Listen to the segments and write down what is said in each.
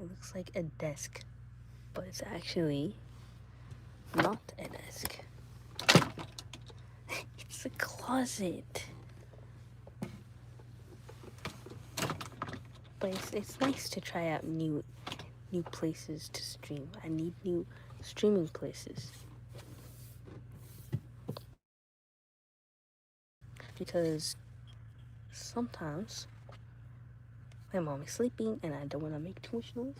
looks like a desk, but it's actually not a desk. It's a closet. But it's nice to try out new places to stream. I need new streaming places. Because sometimes my mom is sleeping and I don't want to make too much noise.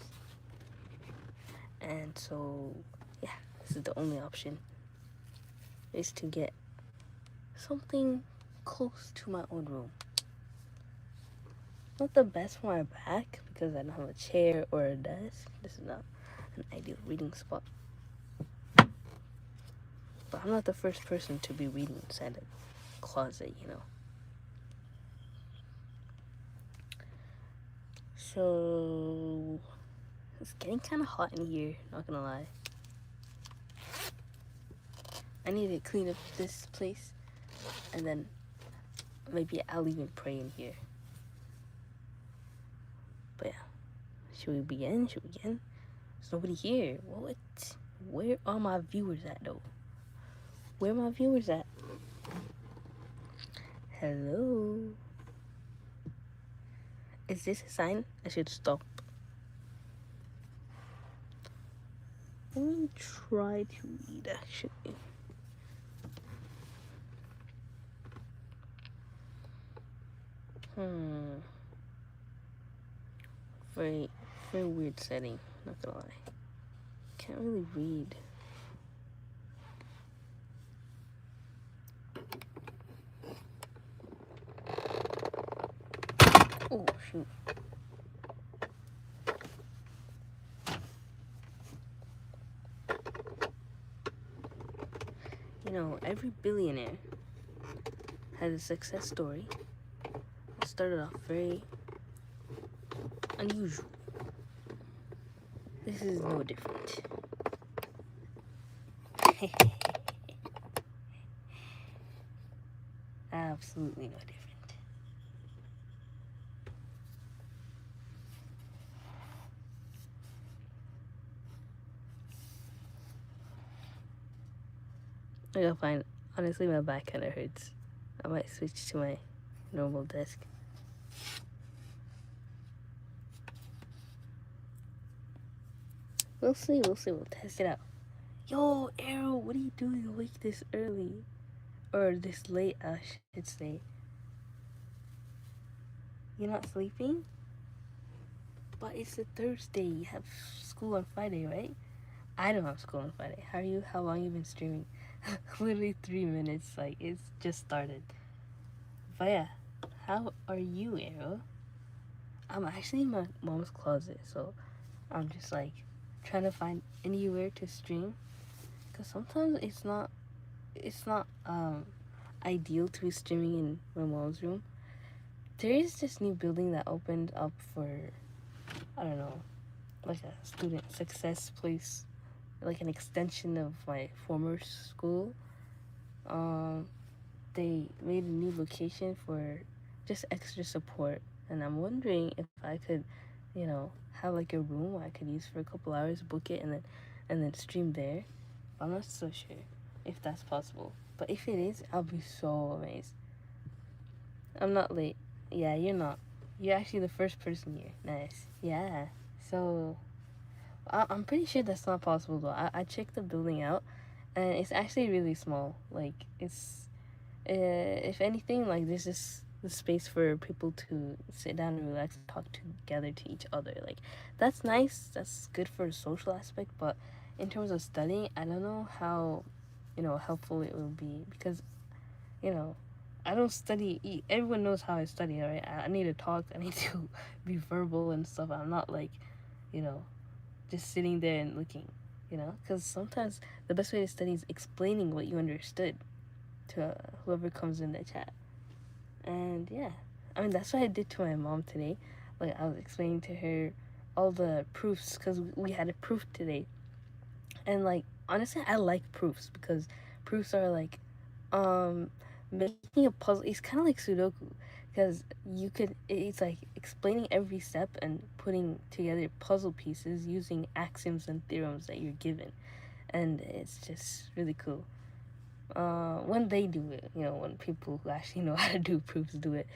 And so, yeah, this is the only option, is to get something close to my own room. Not the best for my back because I don't have a chair or a desk. This is not an ideal reading spot. But I'm not the first person to be reading inside a closet, you know. So it's getting kind of hot in here, not gonna lie. I need to clean up this place, and then maybe I'll even pray in here. But yeah, should we begin? There's nobody here. What? Where are my viewers at, though? Where are my viewers at? Hello? Is this a sign I should stop? Let me try to read, actually. Very weird setting, not gonna lie. Can't really read. Oh, shoot. You know, every billionaire has a success story. It started off very unusual. This is no different. Absolutely no different. I gotta find, honestly, my back kind of hurts. I might switch to my normal desk. We'll see, we'll test it out. Yo, Arrow, what are you doing awake this early? Or this late, I should say. You're not sleeping? But it's a Thursday, you have school on Friday, right? I don't have school on Friday. How long you been streaming? Literally 3 minutes, like, it's just started. But yeah, how are you, Arrow? I'm actually in my mom's closet, so I'm just like trying to find anywhere to stream, because sometimes it's not ideal to be streaming in my mom's room. There is this new building that opened up for, I don't know, like a student success place, like an extension of my former school. They made a new location for just extra support, and I'm wondering if I could, you know, have like a room I could use for a couple hours, book it, and then stream there. I'm not so sure if that's possible, but if it is, I'll be so amazed. I'm not late. Yeah, you're not. You're actually the first person here. Nice. Yeah. So I'm pretty sure that's not possible though. I checked the building out, and it's actually really small. Like, it's if anything, like, there's just the space for people to sit down and relax and talk together to each other. Like, that's nice. That's good for a social aspect. But in terms of studying, I don't know how, helpful it will be, because, I don't study. Everyone knows how I study, right? I need to talk. I need to be verbal and stuff. I'm not like, just sitting there and looking, because sometimes the best way to study is explaining what you understood to whoever comes in the chat. And yeah, I mean, that's what I did to my mom today. Like, I was explaining to her all the proofs, because we had a proof today. And like, honestly, I like proofs, because proofs are like making a puzzle. It's kind of like Sudoku, because it's like explaining every step and putting together puzzle pieces using axioms and theorems that you're given, and it's just really cool. When they do it, when people who actually know how to do proofs do it,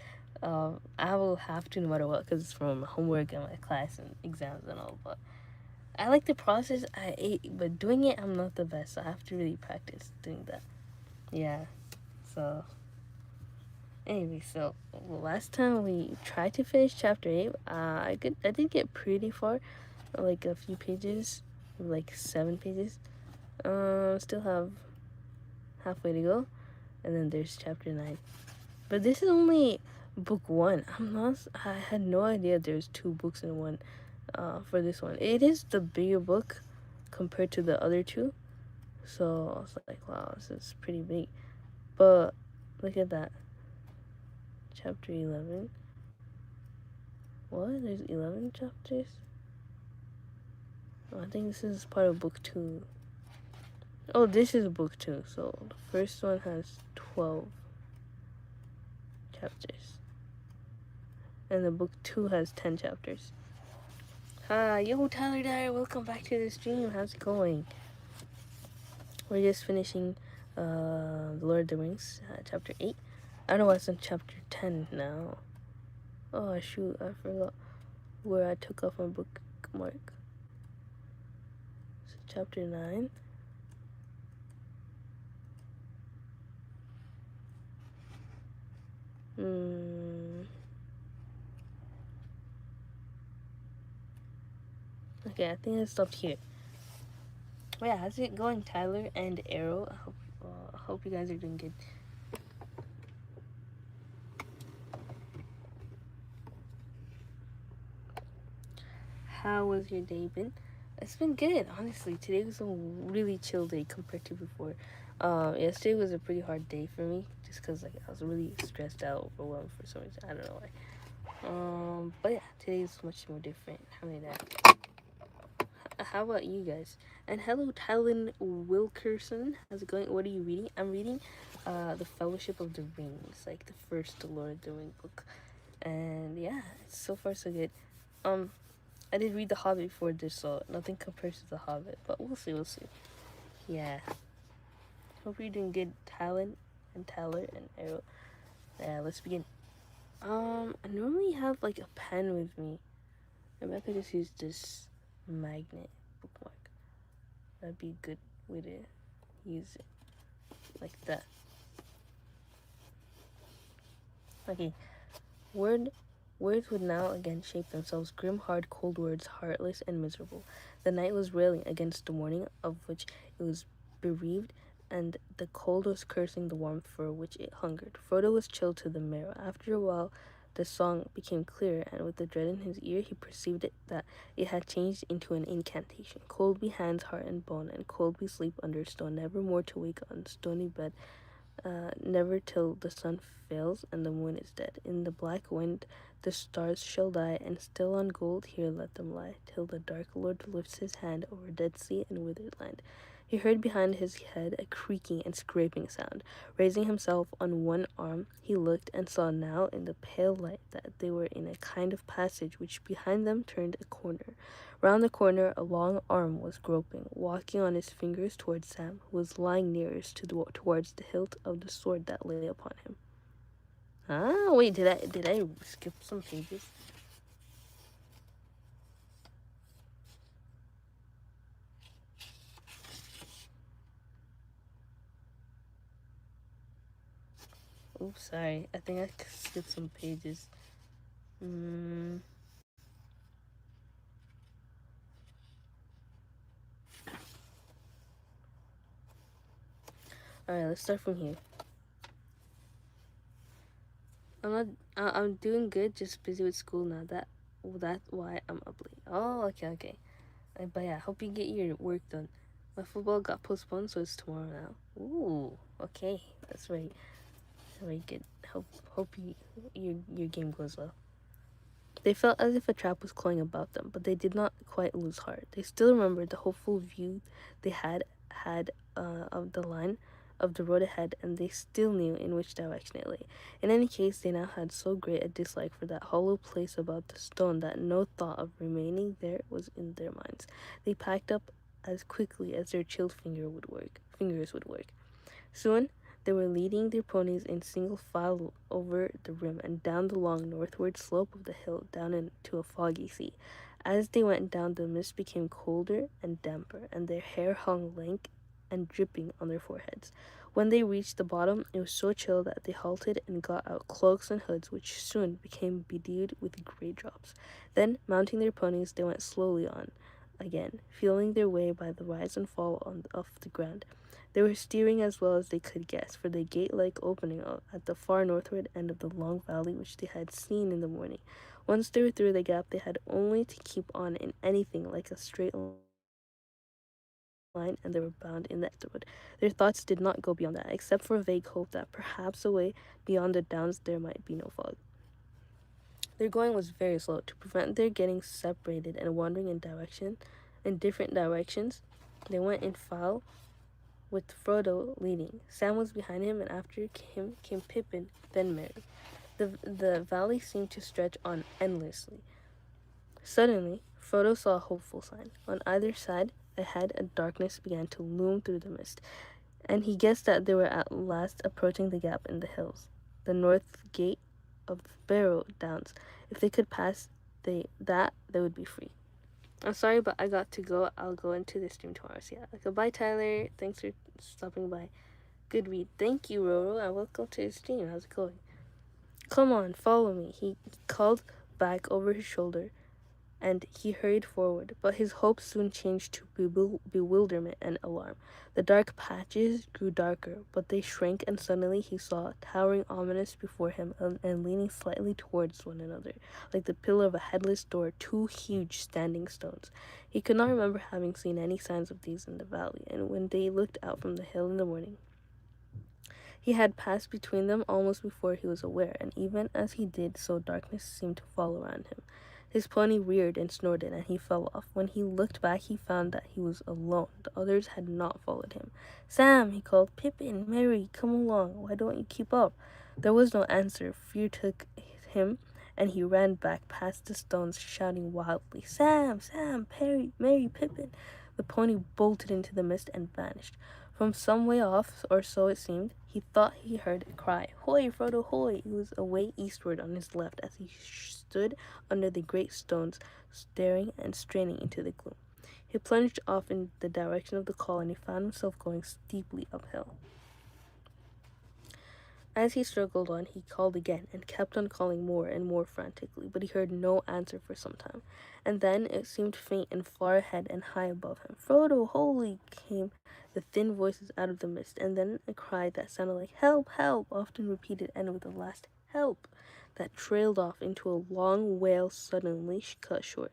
I will have to no matter what, because it's from homework and my class and exams and all. But I like the process. But doing it, I'm not the best. So I have to really practice doing that. Yeah. So anyway, so last time we tried to finish chapter 8, I did get pretty far, like a few pages, like 7 pages. Still have halfway to go, and then there's chapter 9. But this is only book 1. I had no idea there's 2 books in one. For this one, it is the bigger book compared to the other 2. So I was like, wow, this is pretty big. But look at that. Chapter 11. What? There's 11 chapters? Oh, I think this is part of book 2. Oh, this is book 2. So the first one has 12 chapters. And the book 2 has 10 chapters. Yo, Tyler Dyer, welcome back to the stream. How's it going? We're just finishing The Lord of the Rings, chapter 8. I know it's in chapter 10 now. Oh, shoot, I forgot where I took off my bookmark. So, chapter 9. Okay, I think I stopped here. Oh, yeah, how's it going, Tyler and Arrow? I hope you guys are doing good. How was your day been? It's been good, honestly. Today was a really chill day compared to before. Yesterday was a pretty hard day for me, just because I was really stressed out, overwhelmed for some reason. I don't know why. But yeah, today is much more different. How about you guys? And hello, Talon Wilkerson. How's it going? What are you reading? I'm reading The Fellowship of the Rings, like the first Lord of the Rings book. And yeah, so far so good. I did read The Hobbit before this, so nothing compares to The Hobbit. But we'll see. Yeah. Hope you're doing good, Talon and Tyler and Arrow. Yeah, let's begin. I normally have like a pen with me. Maybe I could just use this magnet bookmark. That'd be a good way to use it. Like that. Okay. Words would now again shape themselves, grim, hard, cold words, heartless, and miserable. The night was railing against the morning, of which it was bereaved, and the cold was cursing the warmth for which it hungered. Frodo was chilled to the marrow. After a while, the song became clearer, and with the dread in his ear, he perceived that it had changed into an incantation. Cold be hands, heart, and bone, and cold be sleep under stone, never more to wake on stony bed. Never till the sun fails and the moon is dead. In the black wind the stars shall die, and still on gold here let them lie, till the dark Lord lifts his hand over dead sea and withered land. He heard behind his head a creaking and scraping sound. Raising himself on one arm, he looked and saw now in the pale light that they were in a kind of passage which behind them turned a corner. Round the corner a long arm was groping, walking on his fingers towards Sam, who was lying nearest towards the hilt of the sword that lay upon him. Wait, did I skip some pages? Oops, sorry. I think I skipped some pages. Alright, let's start from here. I'm doing good, just busy with school now. That's why I'm up late. Oh, okay. But yeah, hope you get your work done. My football got postponed, so it's tomorrow now. Ooh, okay. That's very good. Hope your game goes well. They felt as if a trap was closing about them, but they did not quite lose heart. They still remembered the hopeful view they had of the line of the road ahead, and they still knew in which direction it lay. In any case, they now had so great a dislike for that hollow place about the stone that no thought of remaining there was in their minds. They packed up as quickly as their chilled fingers would work. Soon they were leading their ponies in single file over the rim and down the long northward slope of the hill down into a foggy sea. As they went down, the mist became colder and damper, and their hair hung lank and dripping on their foreheads. When they reached the bottom, it was so chill that they halted and got out cloaks and hoods, which soon became bedewed with gray drops. Then, mounting their ponies, they went slowly on again, feeling their way by the rise and fall of the ground. They were steering as well as they could guess for the gate-like opening at the far northward end of the long valley which they had seen in the morning. Once they were through the gap, they had only to keep on in anything like a straight line, and they were bound in the next wood. Their thoughts did not go beyond that, except for a vague hope that perhaps away beyond the downs there might be no fog. Their going was very slow. To prevent their getting separated and wandering in different directions, they went in file with Frodo leading. Sam was behind him, and after him came Pippin, then Merry. The valley seemed to stretch on endlessly. Suddenly, Frodo saw a hopeful sign. On either side, ahead, a darkness began to loom through the mist, and he guessed that they were at last approaching the gap in the hills, the north gate of the Barrow Downs. If they could pass they would be free. I'm sorry, but I got to go. I'll go into the stream tomorrow. So yeah, goodbye, Tyler. Thanks for stopping by. Good read. Thank you, Roro, and welcome to the stream. How's it going? Come on, follow me. He called back over his shoulder, and he hurried forward, but his hopes soon changed to bewilderment and alarm. The dark patches grew darker, but they shrank, and suddenly he saw, towering ominous before him and leaning slightly towards one another, like the pillar of a headless door, two huge standing stones. He could not remember having seen any signs of these in the valley, and when they looked out from the hill in the morning, he had passed between them almost before he was aware, and even as he did so, darkness seemed to fall around him. His pony reared and snorted, and he fell off. When he looked back, he found that he was alone. The others had not followed him. "Sam," he called. "Pippin, Mary, come along. Why don't you keep up?" There was no answer. Fear took him, and he ran back past the stones, shouting wildly, "Sam, Sam, Perry, Mary, Pippin." The pony bolted into the mist and vanished. From some way off, or so it seemed, he thought he heard a cry. "Hoy, Frodo, hoy!" It was away eastward on his left as he stood under the great stones, staring and straining into the gloom. He plunged off in the direction of the call, and he found himself going steeply uphill. As he struggled on, he called again, and kept on calling more and more frantically, but he heard no answer for some time. And then it seemed faint and far ahead and high above him. "Frodo, holy!" came the thin voices out of the mist, and then a cry that sounded like "Help! Help!" often repeated, and with a last "Help!" that trailed off into a long wail suddenly cut short.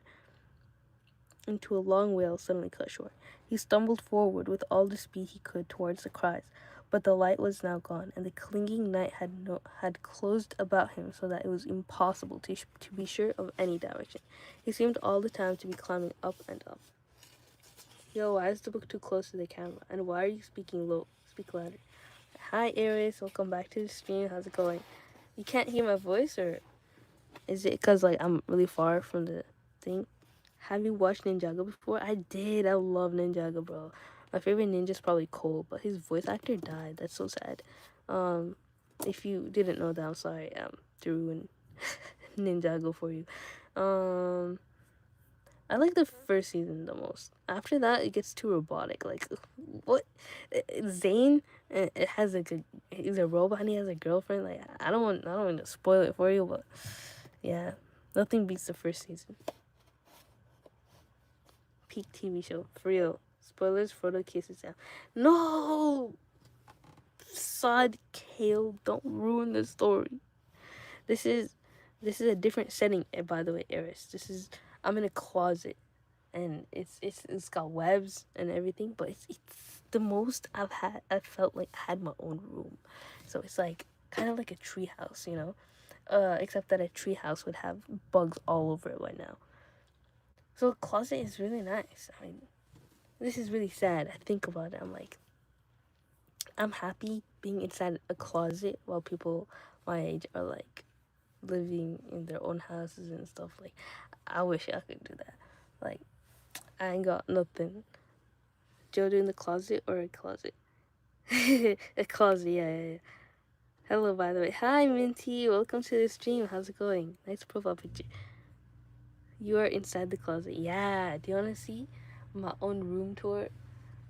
He stumbled forward with all the speed he could towards the cries, but the light was now gone, and the clinging night had closed about him so that it was impossible to be sure of any direction. He seemed all the time to be climbing up and up. Yo, why is the book too close to the camera? And why are you speaking low? Speak louder. Hi, Aries. Welcome back to the stream. How's it going? You can't hear my voice, or is it because like I'm really far from the thing? Have you watched Ninjago before? I did. I love Ninjago, bro. My favorite ninja's probably Cole, but his voice actor died. That's so sad. If you didn't know that, I'm sorry. To ruin Ninjago for you. I like the first season the most. After that, it gets too robotic. Like, what? Zane, it has like he's a robot and he has a girlfriend. Like, I don't want to spoil it for you, but yeah, nothing beats the first season. Peak TV show, for real. Spoilers, Frodo kisses Sam. No! Sod Kale, don't ruin the story. This is a different setting, by the way, Eris. I'm in a closet, and it's got webs and everything, but it's the most I felt like I had my own room. So it's like kind of like a tree house, you know? Except that a tree house would have bugs all over it right now. So the closet is really nice. I mean, this is really sad. I think about it. I'm like, I'm happy being inside a closet while people my age are like living in their own houses and stuff. Like, I wish I could do that. Like, I ain't got nothing. Joe in the closet or a closet? A closet, yeah. Hello, by the way. Hi, Minty. Welcome to the stream. How's it going? Nice profile picture. You are inside the closet. Yeah. Do you want to see my own room tour?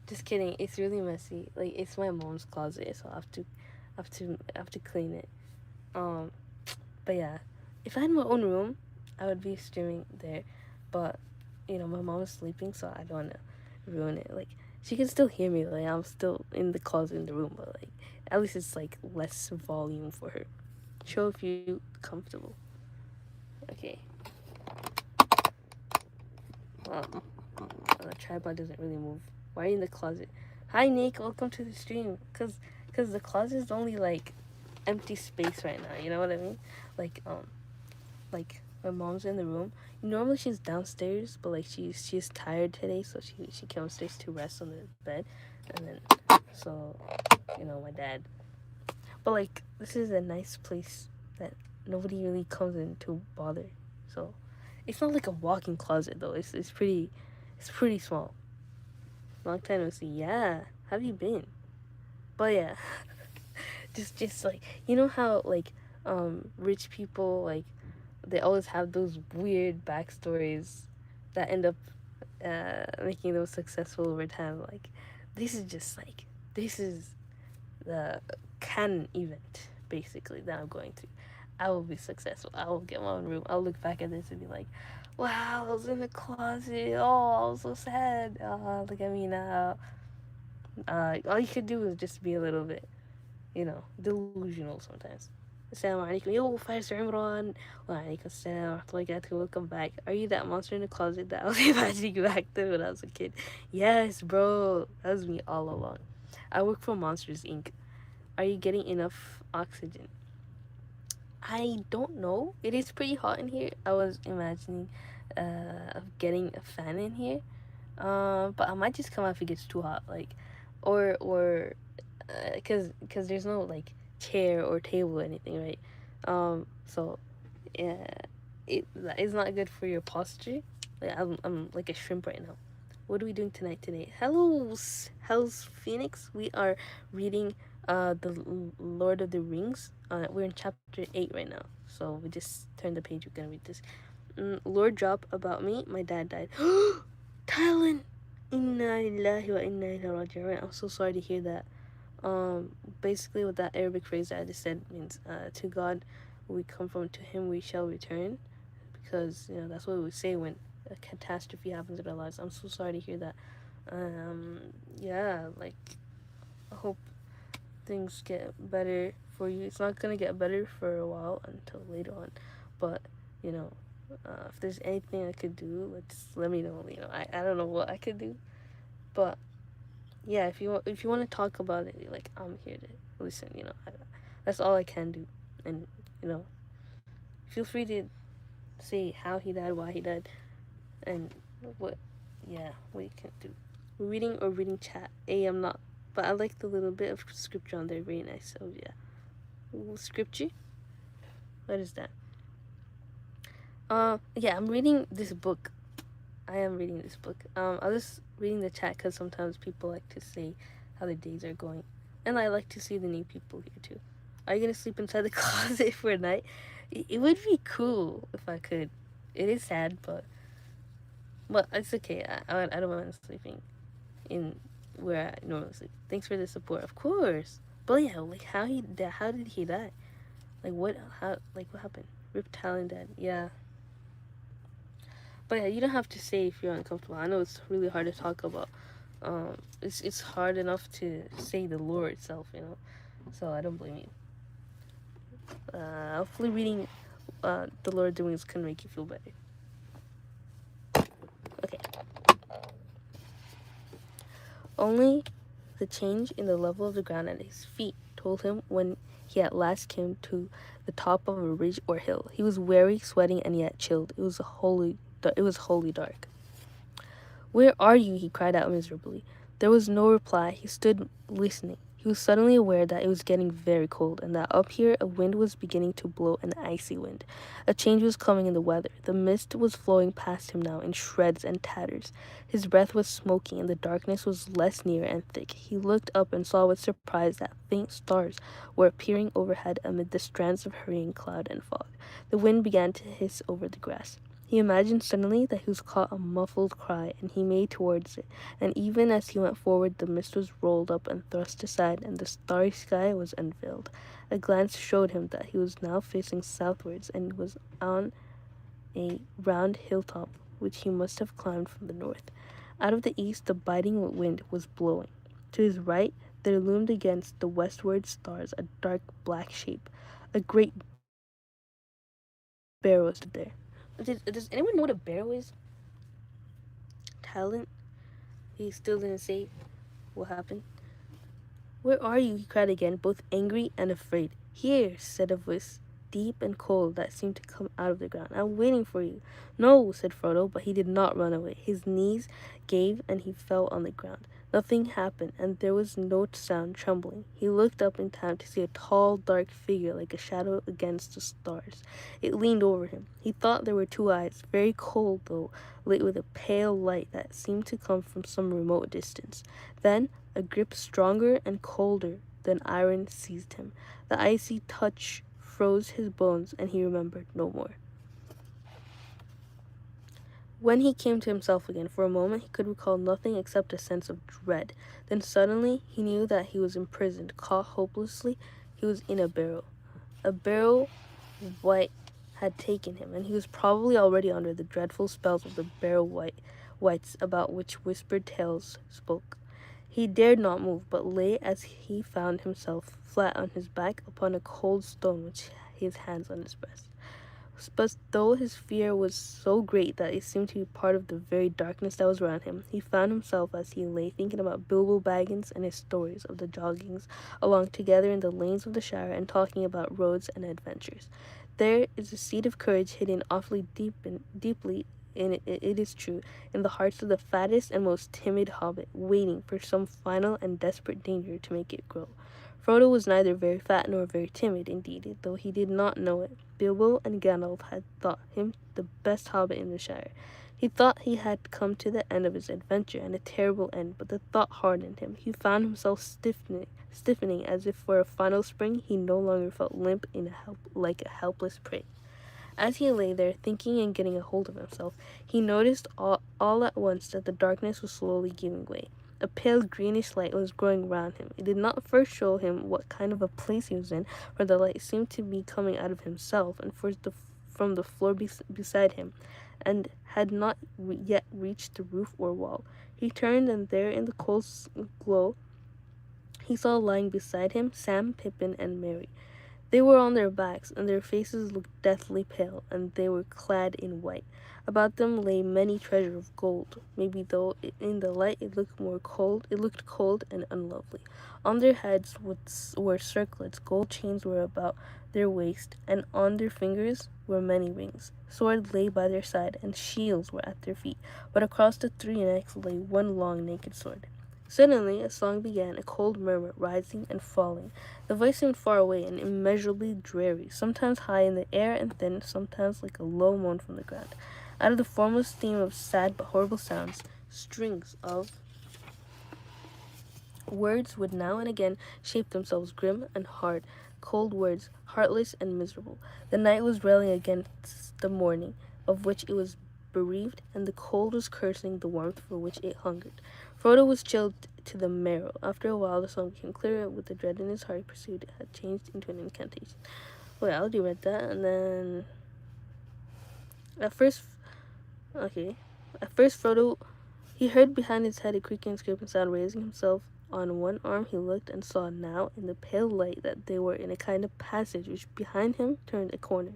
Just kidding. It's really messy. Like, it's my mom's closet, so I have to clean it. But yeah, if I had my own room, I would be streaming there. But my mom is sleeping, so I don't want to ruin it. Like, she can still hear me. Like, I'm still in the closet in the room, but like, at least it's like less volume for her. Show if you comfortable. Okay. The tripod doesn't really move. Why are you in the closet? Hi, Nick. Welcome to the stream. Cause the closet is only like empty space right now. You know what I mean? Like my mom's in the room. Normally she's downstairs, but like she's tired today, so she came upstairs to rest on the bed, and then so my dad. But like this is a nice place that nobody really comes in to bother. So it's not like a walk-in closet though. It's pretty small. Long time no see. Yeah, how have you been? But yeah, just like how like rich people like they always have those weird backstories that end up making them successful over time. Like this is the canon event basically that I'm going to. I will be successful. I will get my own room. I'll look back at this and be like, wow, I was in the closet. Oh, I was so sad. Look at me now. All you could do is just be a little bit, delusional sometimes. Assalamu alaikum. Yo, Faisal Imran. Wa alaikum assalam. Welcome back. Are you that monster in the closet that I was imagining back then when I was a kid? Yes, bro. That was me all along. I work for Monsters Inc. Are you getting enough oxygen? I don't know. It is pretty hot in here. I was imagining of getting a fan in here. But I might just come out if it gets too hot. Like, or because there's no like chair or table or anything, right? So yeah, it's not good for your posture. Like I'm like a shrimp right now. What are we doing today? Hell's Phoenix. We are reading the Lord of the Rings. We're in chapter 8 right now. So we just turned the page. We're gonna read this. Lord drop about me. My dad died. Thailand. Inna lillahi wa inna ilaihi raji'un. I'm so sorry to hear that. Basically what that Arabic phrase that I just said means, to God we come from, to him we shall return, because that's what we say when a catastrophe happens in our lives. I'm so sorry to hear that. Yeah, like I hope things get better for you. It's not gonna get better for a while until later on, but if there's anything I could do, let me know. I don't know what I could do, but yeah, if you want to talk about it, like I'm here to listen. That's all I can do, and feel free to say how he died, why he died, and what you can do. Reading chat. I'm not, but I like the little bit of scripture on there. Very nice. So yeah, scripture. What is that? Yeah, I'm reading this book. I am reading this book. I was reading the chat because sometimes people like to say how their days are going, and I like to see the new people here too. Are you gonna sleep inside the closet for a night? It would be cool if I could. It is sad, but it's okay. I don't mind sleeping in where I normally sleep. Thanks for the support, of course. But yeah, like how did he die? Like what happened? Rip Talon dead. Yeah. But yeah, you don't have to say if you're uncomfortable. I know it's really hard to talk about. It's hard enough to say the lore itself, So I don't blame you. Hopefully reading the Lord of the Rings can make you feel better. Okay. Only the change in the level of the ground at his feet told him when he at last came to the top of a ridge or hill. He was weary, sweating, and yet chilled. It was wholly dark. "Where are you?" he cried out miserably. There was no reply. He stood listening. He was suddenly aware that it was getting very cold, and that up here a wind was beginning to blow, an icy wind. A change was coming in the weather. The mist was flowing past him now in shreds and tatters. His breath was smoky, and the darkness was less near and thick. He looked up and saw with surprise that faint stars were appearing overhead amid the strands of hurrying cloud and fog. The wind began to hiss over the grass. He imagined suddenly that he was caught a muffled cry, and he made towards it, and even as he went forward the mist was rolled up and thrust aside, and the starry sky was unveiled. A glance showed him that he was now facing southwards, and was on a round hilltop which he must have climbed from the north. Out of the east the biting wind was blowing. To his right there loomed against the westward stars a dark black shape. A great barrow stood there. Does anyone know what a barrow is? Talent? He still didn't say what happened. Where are you? He cried again, both angry and afraid. Here, said a voice, deep and cold, that seemed to come out of the ground. I'm waiting for you. No, said Frodo, but he did not run away. His knees gave, and he fell on the ground. Nothing happened, and there was no sound trembling. He looked up in time to see a tall, dark figure like a shadow against the stars. It leaned over him. He thought there were two eyes, very cold though, lit with a pale light that seemed to come from some remote distance. Then a grip stronger and colder than iron seized him. The icy touch froze his bones, and he remembered no more. When he came to himself again, for a moment he could recall nothing except a sense of dread. Then suddenly he knew that he was imprisoned, caught hopelessly. He was in a barrow. A barrow white had taken him, and he was probably already under the dreadful spells of the barrow wights about which whispered tales spoke. He dared not move, but lay as he found himself, flat on his back upon a cold stone with his hands on his breast. But though his fear was so great that it seemed to be part of the very darkness that was around him, he found himself as he lay thinking about Bilbo Baggins and his stories of the joggings along together in the lanes of the Shire, and talking about roads and adventures. There is a seed of courage hidden awfully deeply in it is true, in the hearts of the fattest and most timid hobbit, waiting for some final and desperate danger to make it grow. Frodo was neither very fat nor very timid, indeed, though he did not know it. Bilbo and Gandalf had thought him the best hobbit in the Shire. He thought he had come to the end of his adventure, and a terrible end, but the thought hardened him. He found himself stiffening as if for a final spring. He no longer felt limp like a helpless prey. As he lay there, thinking and getting a hold of himself, he noticed all at once that the darkness was slowly giving way. A pale greenish light was growing round him. It did not first show him what kind of a place he was in, for the light seemed to be coming out of himself and from the floor beside him, and had not yet reached the roof or wall. He turned, and there in the cold glow he saw lying beside him Sam, Pippin, and Merry. They were on their backs, and their faces looked deathly pale, and they were clad in white. About them lay many treasure of gold. Maybe though in the light it looked cold and unlovely. On their heads were circlets, gold chains were about their waist, and on their fingers were many rings. Swords lay by their side, and shields were at their feet, but across the three necks lay one long naked sword. Suddenly a song began, a cold murmur rising and falling. The voice seemed far away and immeasurably dreary, sometimes high in the air and then sometimes like a low moan from the ground. Out of the formless theme of sad but horrible sounds, strings of words would now and again shape themselves, grim and hard, cold words, heartless and miserable. The night was railing against the morning, of which it was bereaved, and the cold was cursing the warmth for which it hungered. Frodo was chilled to the marrow. After a while the song became clearer. With the dread in his heart he perceived it had changed into an incantation. Wait, I already read that, and then at first Frodo, he heard behind his head a creaking and scraping sound. Raising himself on one arm, he looked and saw now in the pale light that they were in a kind of passage which behind him turned a corner.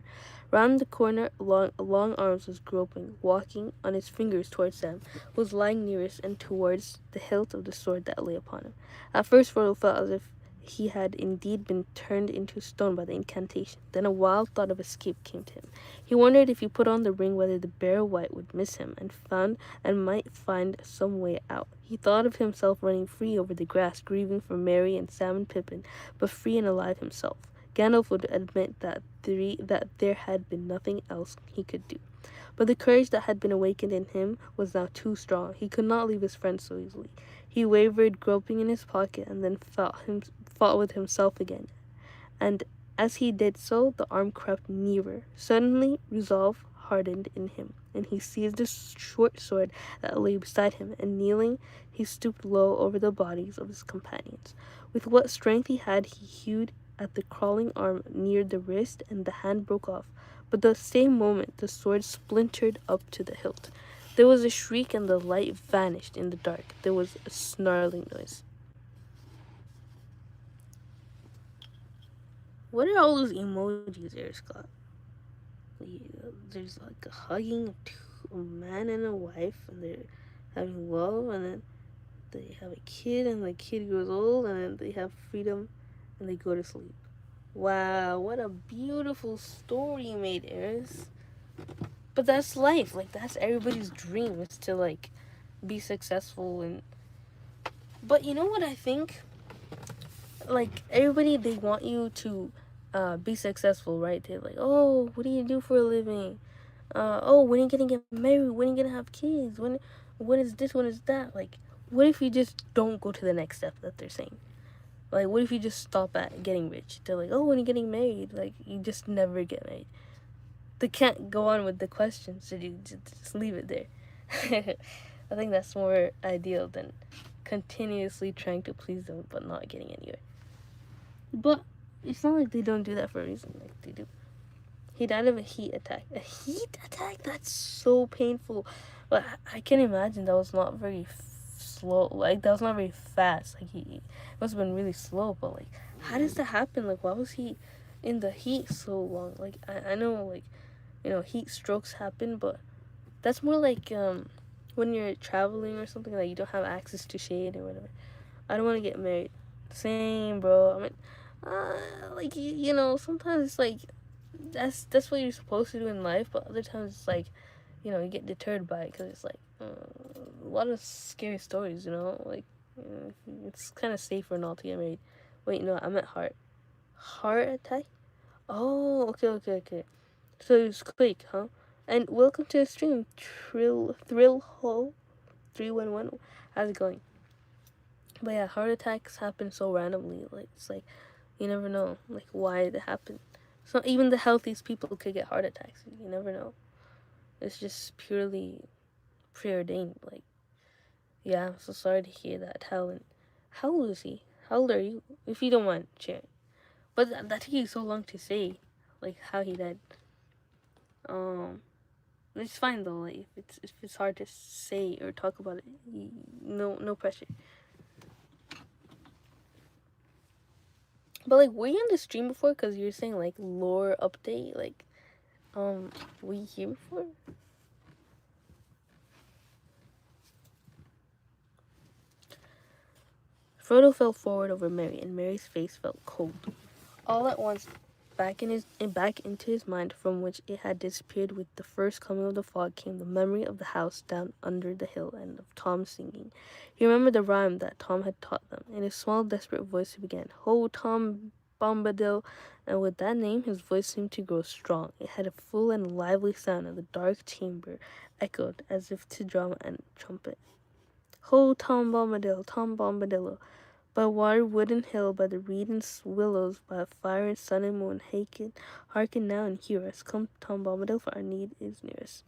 Round the corner, long arms was groping, walking on his fingers towards Sam, who was lying nearest, and towards the hilt of the sword that lay upon him. At first Frodo felt as if he had indeed been turned into stone by the incantation. Then a wild thought of escape came to him. He wondered if he put on the ring whether the bear white would miss him and might find some way out. He thought of himself running free over the grass, grieving for Merry and Sam and Pippin, but free and alive himself. Gandalf would admit that there had been nothing else he could do. But the courage that had been awakened in him was now too strong. He could not leave his friend so easily. He wavered, groping in his pocket, and then fought with himself again. And as he did so, the arm crept nearer. Suddenly, resolve hardened in him, and he seized a short sword that lay beside him, and kneeling, he stooped low over the bodies of his companions. With what strength he had, he hewed at the crawling arm near the wrist, and the hand broke off. But the same moment, the sword splintered up to the hilt. There was a shriek, and the light vanished in the dark. There was a snarling noise. What are all those emojis there, Scott? There's like a hugging a man and a wife, and they're having love, and then they have a kid, and the kid grows old, and then they have freedom, and they go to sleep. Wow, what a beautiful story you made, Eris. But that's life. Like, that's everybody's dream, is to, like, be successful. But you know what I think? Like, everybody, they want you to be successful, right? They're like, oh, what do you do for a living? Oh, when are you gonna get married? When are you gonna have kids? When is this? When is that? Like, what if you just don't go to the next step that they're saying? Like, what if you just stop at getting rich? They're like, oh, when are you getting married? Like, you just never get married. They can't go on with the questions, so you just leave it there. I think that's more ideal than continuously trying to please them but not getting anywhere. But it's not like they don't do that for a reason. Like, they do. He died of a heat attack. A heat attack? That's so painful. But I can imagine that was not very slow. Like, that was not very fast. Like, he must have been really slow. But, like, how does that happen? Like, why was he in the heat so long? Like, I know, like, you know, heat strokes happen, but that's more like when you're traveling or something, like you don't have access to shade or whatever. I don't want to get married. Same, bro. I mean, like, you know, sometimes it's like that's what you're supposed to do in life, but other times it's like, you know, you get deterred by it because it's like a lot of scary stories, you know, like it's kind of safer not to get married. Wait, no, I meant heart attack. Oh, okay. So it's quick, huh? And welcome to the stream, Thrill Hole 311. How's it going? But yeah, heart attacks happen so randomly. Like, it's like you never know, like, why they happen. So even the healthiest people could get heart attacks. You never know. It's just purely preordained. Like, yeah, I'm so sorry to hear that, Helen. How old is he? How old are you? If you don't mind sharing. But that took you so long to say, like, how he died. It's fine though. Like, if it's hard to say or talk about it, no pressure. But like, were you on the stream before? Cause you're saying like lore update. Like, were you here before? Frodo fell forward over Merry, and Merry's face felt cold. All at once, back into his mind, from which it had disappeared with the first coming of the fog, came the memory of the house down under the hill and of Tom singing. He remembered the rhyme that Tom had taught them. In his small, desperate voice, he began, "Ho, Tom Bombadil," and with that name, his voice seemed to grow strong. It had a full and lively sound, and the dark chamber echoed as if to drum and trumpet. "Ho, Tom Bombadil, Tom Bombadillo. By water, wood, and hill, by the reed and willows, by fire and sun and moon, hearken now and hear us. Come, Tom Bombadil, for our need is nearest."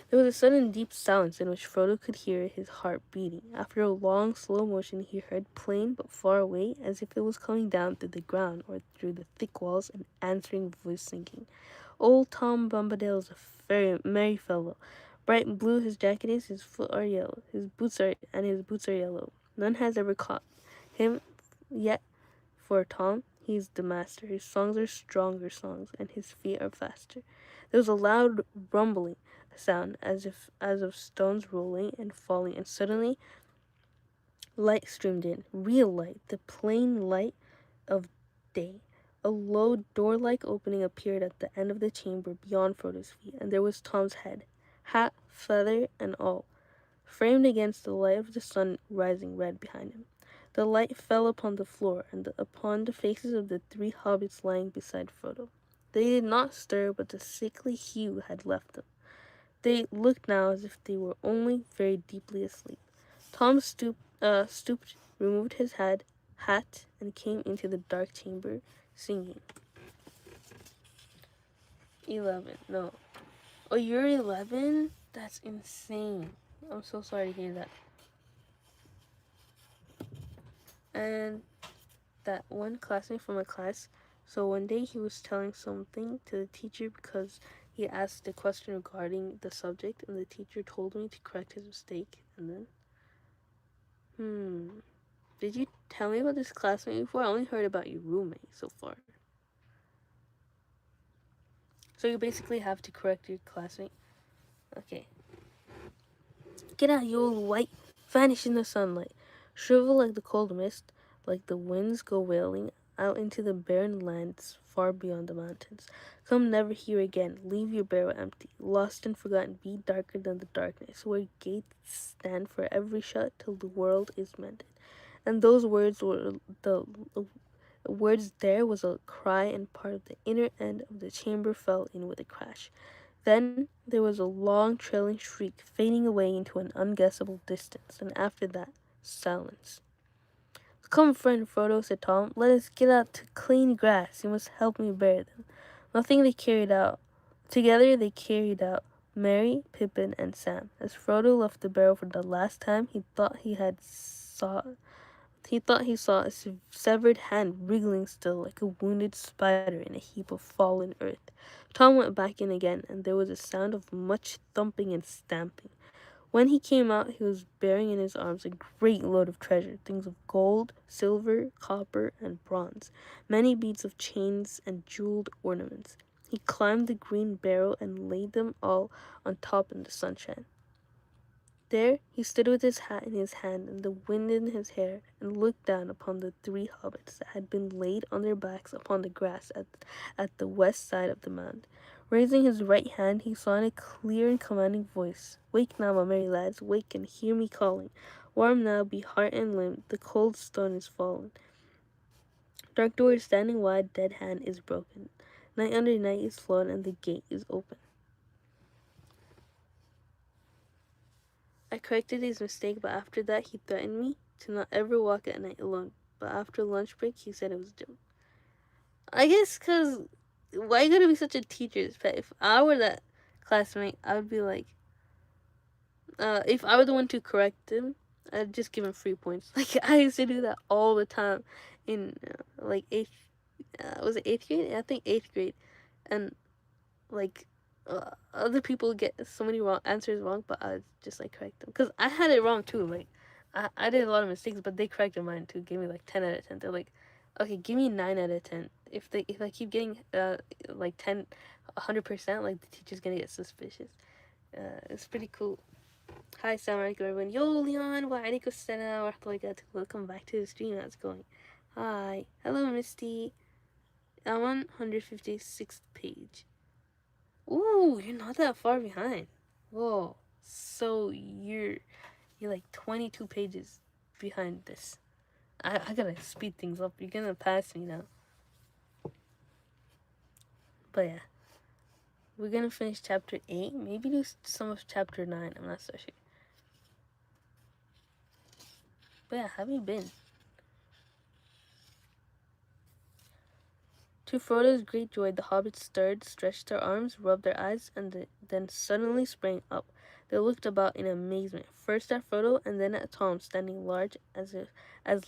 There was a sudden deep silence in which Frodo could hear his heart beating. After a long, slow motion, he heard plain but far away, as if it was coming down through the ground or through the thick walls, an answering voice singing. "Old Tom Bombadil is a very merry fellow. Bright blue his jacket is, his boots are yellow. None has ever caught him yet, for Tom, he's the master. His songs are stronger songs, and his feet are faster." There was a loud rumbling sound, as of stones rolling and falling, and suddenly light streamed in. Real light, the plain light of day. A low door-like opening appeared at the end of the chamber beyond Frodo's feet, and there was Tom's head, hat, feather, and all, framed against the light of the sun rising red behind him. The light fell upon the floor and upon the faces of the three hobbits lying beside Frodo. They did not stir, but the sickly hue had left them. They looked now as if they were only very deeply asleep. Tom stooped, removed his hat, and came into the dark chamber, singing. 11. No. Oh, you're 11? That's insane. I'm so sorry to hear that. And that one classmate from my class, so one day he was telling something to the teacher because he asked a question regarding the subject, and the teacher told me to correct his mistake. And then, did you tell me about this classmate before? I only heard about your roommate so far. So you basically have to correct your classmate. Okay. Get out, you old white. Vanish in the sunlight. Shrivel like the cold mist, like the winds go wailing out into the barren lands far beyond the mountains. Come never here again. Leave your barrow empty. Lost and forgotten, be darker than the darkness, where gates stand forever shut till the world is mended. And those words were the words there was a cry, and part of the inner end of the chamber fell in with a crash. Then there was a long trailing shriek, fading away into an unguessable distance, and after that, silence. Come, friend Frodo, said Tom, let us get out to clean grass. You must help me bear them. Nothing they carried out. Together they carried out Merry, Pippin, and Sam. As Frodo left the barrow for the last time, he thought he saw a severed hand wriggling still like a wounded spider in a heap of fallen earth. Tom went back in again, and there was a sound of much thumping and stamping. When he came out, he was bearing in his arms a great load of treasure, things of gold, silver, copper, and bronze, many beads of chains and jeweled ornaments. He climbed the green barrow and laid them all on top in the sunshine. There he stood with his hat in his hand and the wind in his hair, and looked down upon the three hobbits that had been laid on their backs upon the grass at the west side of the mound. Raising his right hand, he saw in a clear and commanding voice, Wake now, my merry lads, wake and hear me calling. Warm now be heart and limb, the cold stone is fallen. Dark door is standing wide, dead hand is broken. Night under night is flown, and the gate is open. I corrected his mistake, but after that he threatened me to not ever walk at night alone. But after lunch break, he said it was a joke. I guess because why you gotta be such a teacher's pet? If I were that classmate, I would be like, if I were the one to correct him, I'd just give him free points. Like, I used to do that all the time in, like, was it 8th grade? I think 8th grade. And, like, other people get so many answers wrong, but I would just, like, correct them. Because I had it wrong, too. Like, I did a lot of mistakes, but they corrected mine, too. Gave me, like, 10 out of 10. They're like, okay, give me 9 out of 10. If I keep getting, like, 100%, like, the teacher's gonna get suspicious. It's pretty cool. Hi, Assalamu alaikum everyone. Yo, Leon, wa alaikum assalam wa rahmatullahi. Welcome back to the stream. How's it going? Hi. Hello, Misty. I'm on 156th page. Ooh, you're not that far behind. Whoa. So you're like 22 pages behind this. I gotta speed things up. You're gonna pass me now. But yeah. We're gonna finish chapter 8. Maybe do some of chapter 9. I'm not so sure. But yeah, how have you been? To Frodo's great joy, the hobbits stirred, stretched their arms, rubbed their eyes, and then suddenly sprang up. They looked about in amazement, first at Frodo, and then at Tom, standing large as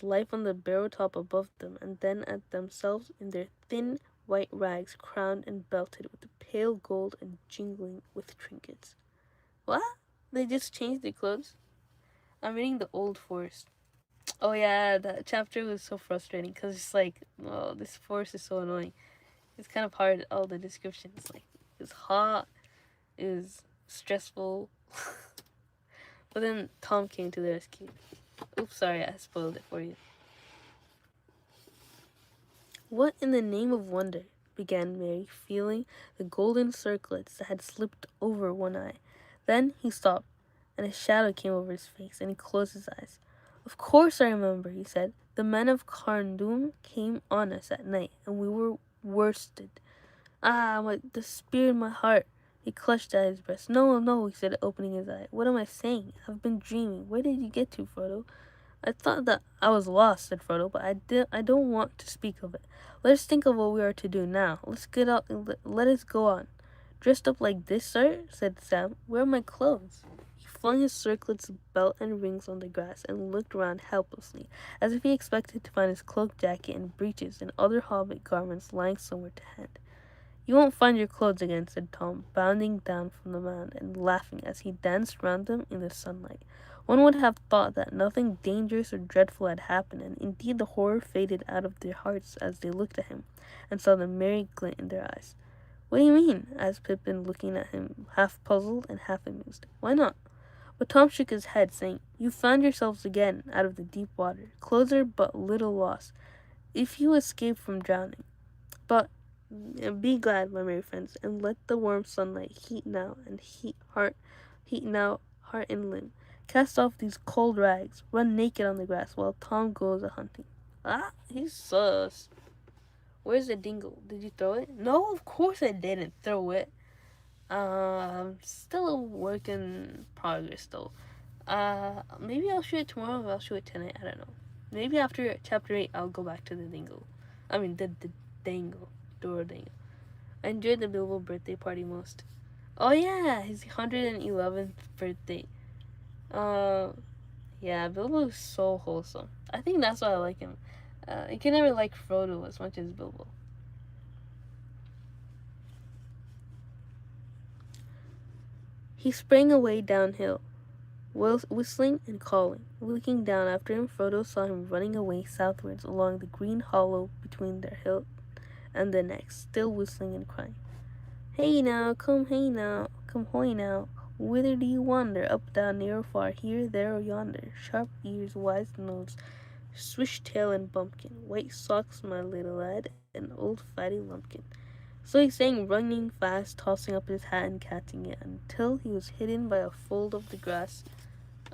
life on the barrow top above them, and then at themselves in their thin white rags, crowned and belted with pale gold and jingling with trinkets. What? They just changed their clothes? I'm reading The Old Forest. Oh yeah, that chapter was so frustrating because it's like, oh, this forest is so annoying. It's kind of hard, all the descriptions. Like, it was hot, it was stressful. But then Tom came to the rescue. Oops, sorry, I spoiled it for you. What in the name of wonder? Began Mary, feeling the golden circlets that had slipped over one eye. Then he stopped, and a shadow came over his face, and he closed his eyes. Of course I remember, he said. The men of Carndum came on us at night, and we were worsted. Ah, the spear in my heart. He clutched at his breast. No, no, he said, opening his eye. What am I saying? I've been dreaming. Where did you get to, Frodo? I thought that I was lost, said Frodo, but I don't want to speak of it. Let us think of what we are to do now. Let's get out and let us go on. Dressed up like this, sir? Said Sam. Where are my clothes? He flung his circlets, belt, and rings on the grass and looked around helplessly, as if he expected to find his cloak, jacket, and breeches and other hobbit garments lying somewhere to hand. You won't find your clothes again, said Tom, bounding down from the mound and laughing as he danced round them in the sunlight. One would have thought that nothing dangerous or dreadful had happened, and indeed the horror faded out of their hearts as they looked at him, and saw the merry glint in their eyes. What do you mean? Asked Pippin, looking at him, half puzzled and half amused. Why not? But Tom shook his head, saying, You found yourselves again out of the deep water. Clothes are but little loss, if you escape from drowning. But be glad, my merry friends, and let the warm sunlight heat now heart and limb. Cast off these cold rags, run naked on the grass while Tom goes a hunting. Ah, he's sus. Where's the dingle? Did you throw it? No, of course I didn't throw it. Still a work in progress though. Maybe I'll shoot it tomorrow, or I'll shoot it tonight. I don't know. Maybe after chapter 8, I'll go back to the dingle. I mean, the dangle. Dingle. I enjoyed the Bilbo birthday party most. Oh yeah, his 111th birthday. Yeah, Bilbo is so wholesome. I think that's why I like him. You can never like Frodo as much as Bilbo. He sprang away downhill, whistling and calling. Looking down after him, Frodo saw him running away southwards along the green hollow between their hill and the next, still whistling and crying. Hey now, come hoy now. Whither do you wander? Up, down, near or far, here, there, or yonder. Sharp ears, wise nose, swish tail and bumpkin, white socks, my little lad, and old fatty lumpkin. So he sang, running fast, tossing up his hat and catching it, until he was hidden by a fold of the grass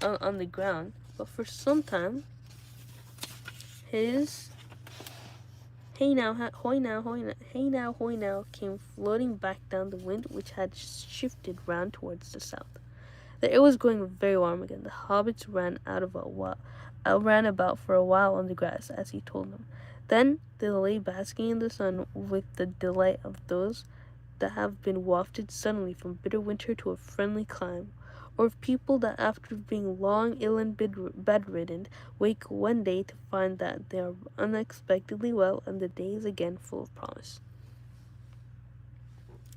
on the ground. But for some time, his hey now, hoy now, hey now, hoy now came floating back down the wind, which had shifted round towards the south. The air was growing very warm again. The hobbits ran about for a while on the grass, as he told them. Then they lay basking in the sun with the delight of those that have been wafted suddenly from bitter winter to a friendly clime, or of people that after being long ill and bedridden wake one day to find that they are unexpectedly well and the day is again full of promise.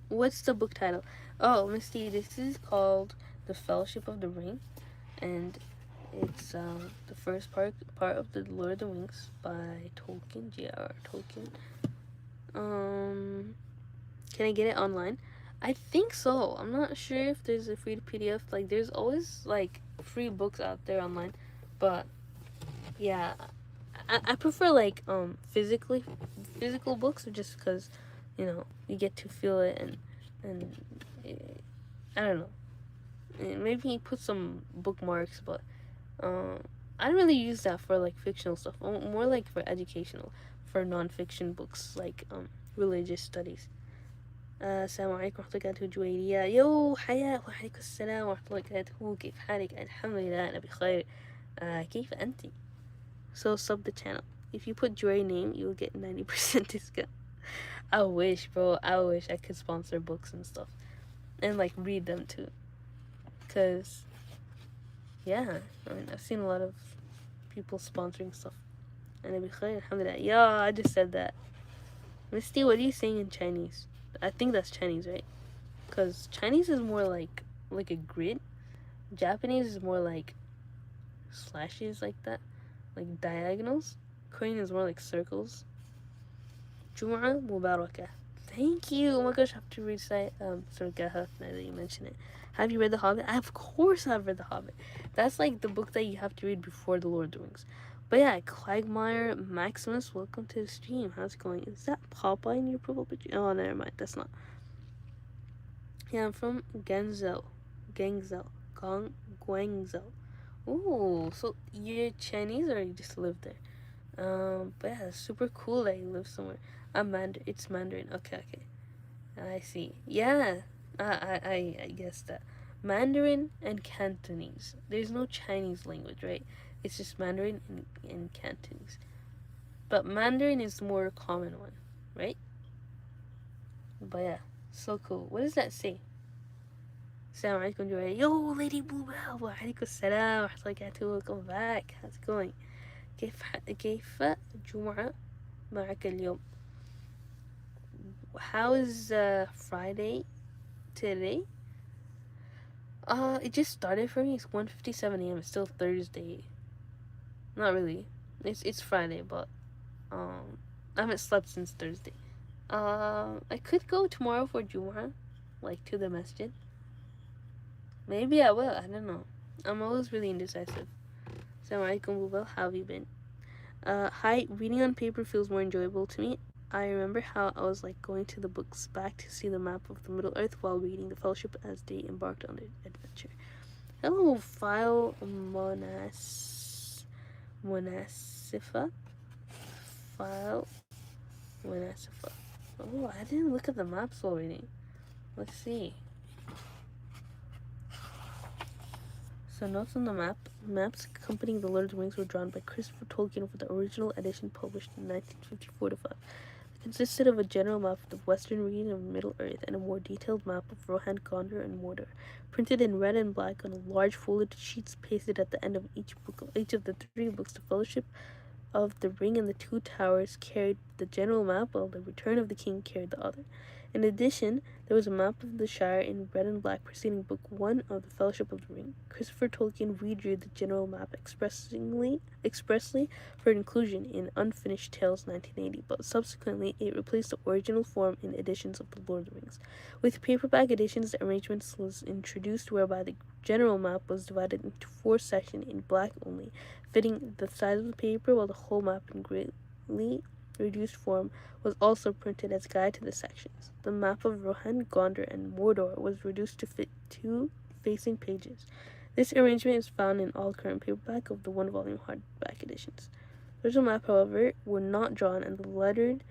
What's the book title? Oh, Misty, this is called The Fellowship of the Ring, and it's the first part of the Lord of the Rings by Tolkien, J.R.R. Tolkien. Can I get it online? I think so. I'm not sure if there's a free PDF. Like, there's always like free books out there online, but yeah, I prefer like physical books, just because you get to feel it and I don't know. Maybe put some bookmarks, but I don't really use that for like fictional stuff. More like for educational, for non-fiction books like religious studies. السلام عليكم ورحمة الله وبركاته جويرية. يو حياة وعليكم السلام ورحمة الله وبركاته. كيف حالك؟ الحمد لله أنا بخير. كيف أنت? So sub the channel. If you put Joy name, you'll get 90% discount. I wish, bro. I wish I could sponsor books and stuff, and like read them too. Cause yeah, I mean I've seen a lot of people sponsoring stuff. And أنا بخير الحمد لله. Yeah, I just said that. Misty, what are you saying in Chinese? I think that's Chinese, right? Because Chinese is more like a grid. Japanese is more like slashes like that, like diagonals. Korean is more like circles. Jum'ah Mubarakah. Thank you. Oh my gosh, I have to recite Surgaha now that you mention it. Have you read The Hobbit? Of course I've read The Hobbit. That's like the book that you have to read before The Lord of the Rings. But yeah, Quagmire Maximus, welcome to the stream. How's it going? Is that Popeye in your profile picture? Oh, never mind. That's not. Yeah, I'm from Guangzhou. Guangzhou. Ooh, so you're Chinese or you just live there? But yeah, it's super cool that you live somewhere. It's Mandarin. Okay, okay. I see. Yeah, I guess that. Mandarin and Cantonese. There's no Chinese language, right? It's just Mandarin and Cantonese. But Mandarin is the more common one, right? But yeah, so cool. What does that say? Assalamu alaikum, Joy. Yo, Lady Bluebell. Wa alaikum salam. Welcome back. How's it going? كيف الجمعة معك اليوم? How is Friday today? It just started for me. It's 1:57 a.m. It's still Thursday. Not really. It's Friday, but I haven't slept since Thursday. I could go tomorrow for Jumu'ah, like to the masjid. Maybe I will. I don't know. I'm always really indecisive. Assalamu alaikum, Bubel. How have you been? Hi. Reading on paper feels more enjoyable to me. I remember how I was like going to the books back to see the map of the Middle Earth while reading the Fellowship as they embarked on their adventure. Hello, File Monasifa. File Monasifa. Oh, I didn't look at the maps already. Let's see. So notes on the maps accompanying the Lord of the Rings were drawn by Christopher Tolkien for the original edition published in 1954-5. It consisted of a general map of the western region of Middle-earth and a more detailed map of Rohan, Gondor, and Mordor, printed in red and black on large folded sheets pasted at the end of each of the 3 books. The Fellowship of the Ring and the Two Towers carried the general map, while the Return of the King carried the other. In addition, there was a map of the Shire in red and black preceding Book 1 of the Fellowship of the Ring. Christopher Tolkien redrew the general map expressly for inclusion in Unfinished Tales 1980, but subsequently it replaced the original form in editions of The Lord of the Rings. With paperback editions, the arrangement was introduced whereby the general map was divided into 4 sections in black only, fitting the size of the paper, while the whole map in greatly reduced form was also printed as a guide to the sections. The map of Rohan, Gondor, and Mordor was reduced to fit 2 facing pages. This arrangement is found in all current paperback of the 1-volume hardback editions. The original map, however, were not drawn and lettered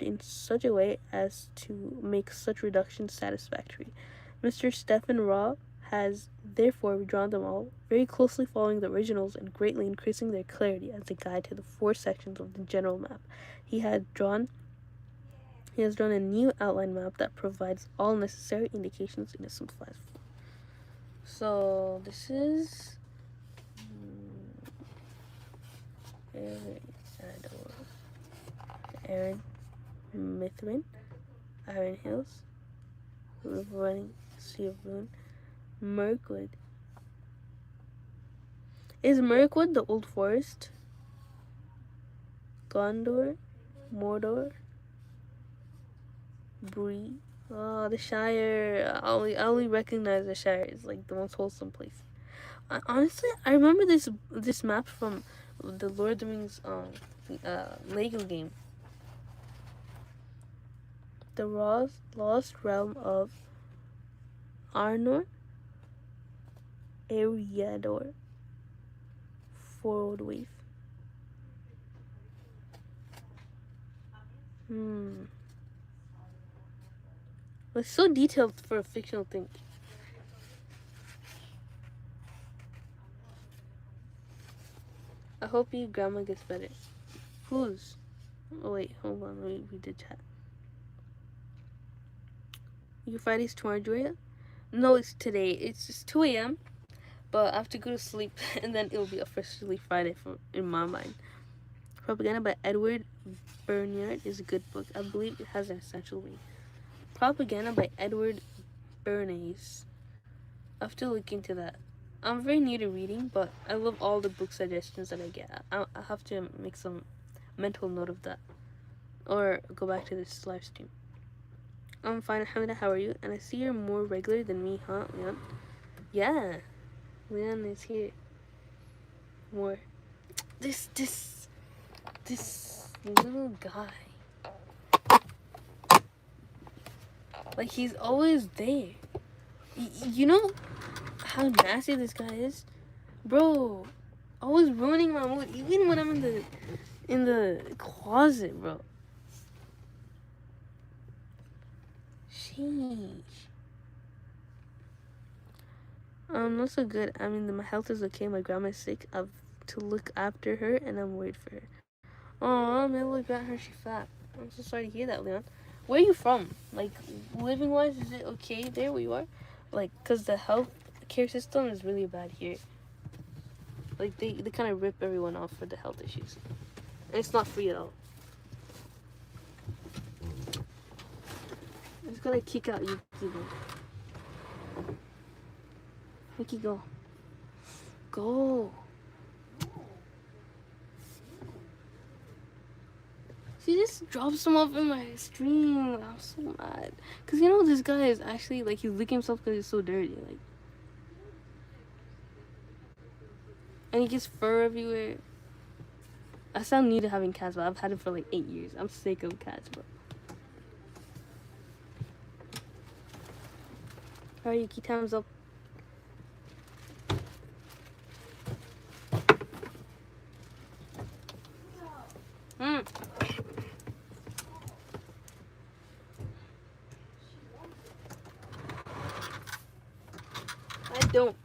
in such a way as to make such reductions satisfactory. Mr. Stephen Raw has therefore redrawn them all, very closely following the originals and greatly increasing their clarity as a guide to the 4 sections of the general map. He has drawn a new outline map that provides all necessary indications in a simplified form. So this is Aaron Mithrin, Iron Hills, River Running, Sea of Moon, Mirkwood. Is Mirkwood the Old Forest? Gondor, Mordor, Bree. Oh, the Shire. I only recognize the Shire as like the most wholesome place. Honestly, I remember this map from the Lord of the Rings Lego game. The Lost Realm of Arnor, Eriador, Forward Wave. It's so detailed for a fictional thing. I hope your grandma gets better. Whose? Oh wait, hold on. We did chat. Your Friday's tomorrow, Julia? No, it's today. It's just 2 a.m. But I have to go to sleep, and then it'll be officially Friday in my mind. Propaganda by Edward Bernard is a good book. I believe it has an essential read. Propaganda by Edward Bernays. I have to look into that. I'm very new to reading, but I love all the book suggestions that I get. I have to make some mental note of that. Or go back to this live stream. I'm fine, Alhamdulillah. How are you? And I see you're more regular than me, huh, Leon? Yeah. Leon is here. More. this little guy. Like, he's always there. You know how nasty this guy is? Bro, always ruining my mood, even when I'm in the closet, bro. Sheesh. Not so good. I mean, my health is okay. My grandma's sick. I've to look after her, and I'm worried for her. Oh, man, look at her. She's fat. I'm so sorry to hear that, Leon. Where are you from? Like, living wise, is it okay there where you are? Like, cause the health care system is really bad here. Like, they kind of rip everyone off for the health issues, and it's not free at all. I'm just gonna kick out Yuki though. Yuki, go. Go. She just drops him off in my stream. I'm so mad. Cause you know this guy is actually like he's licking himself because he's so dirty. Like, and he gets fur everywhere. I sound new to having cats, but I've had it for like 8 years. I'm sick of cats, bro. Alright, Yuki, time's up. I don't.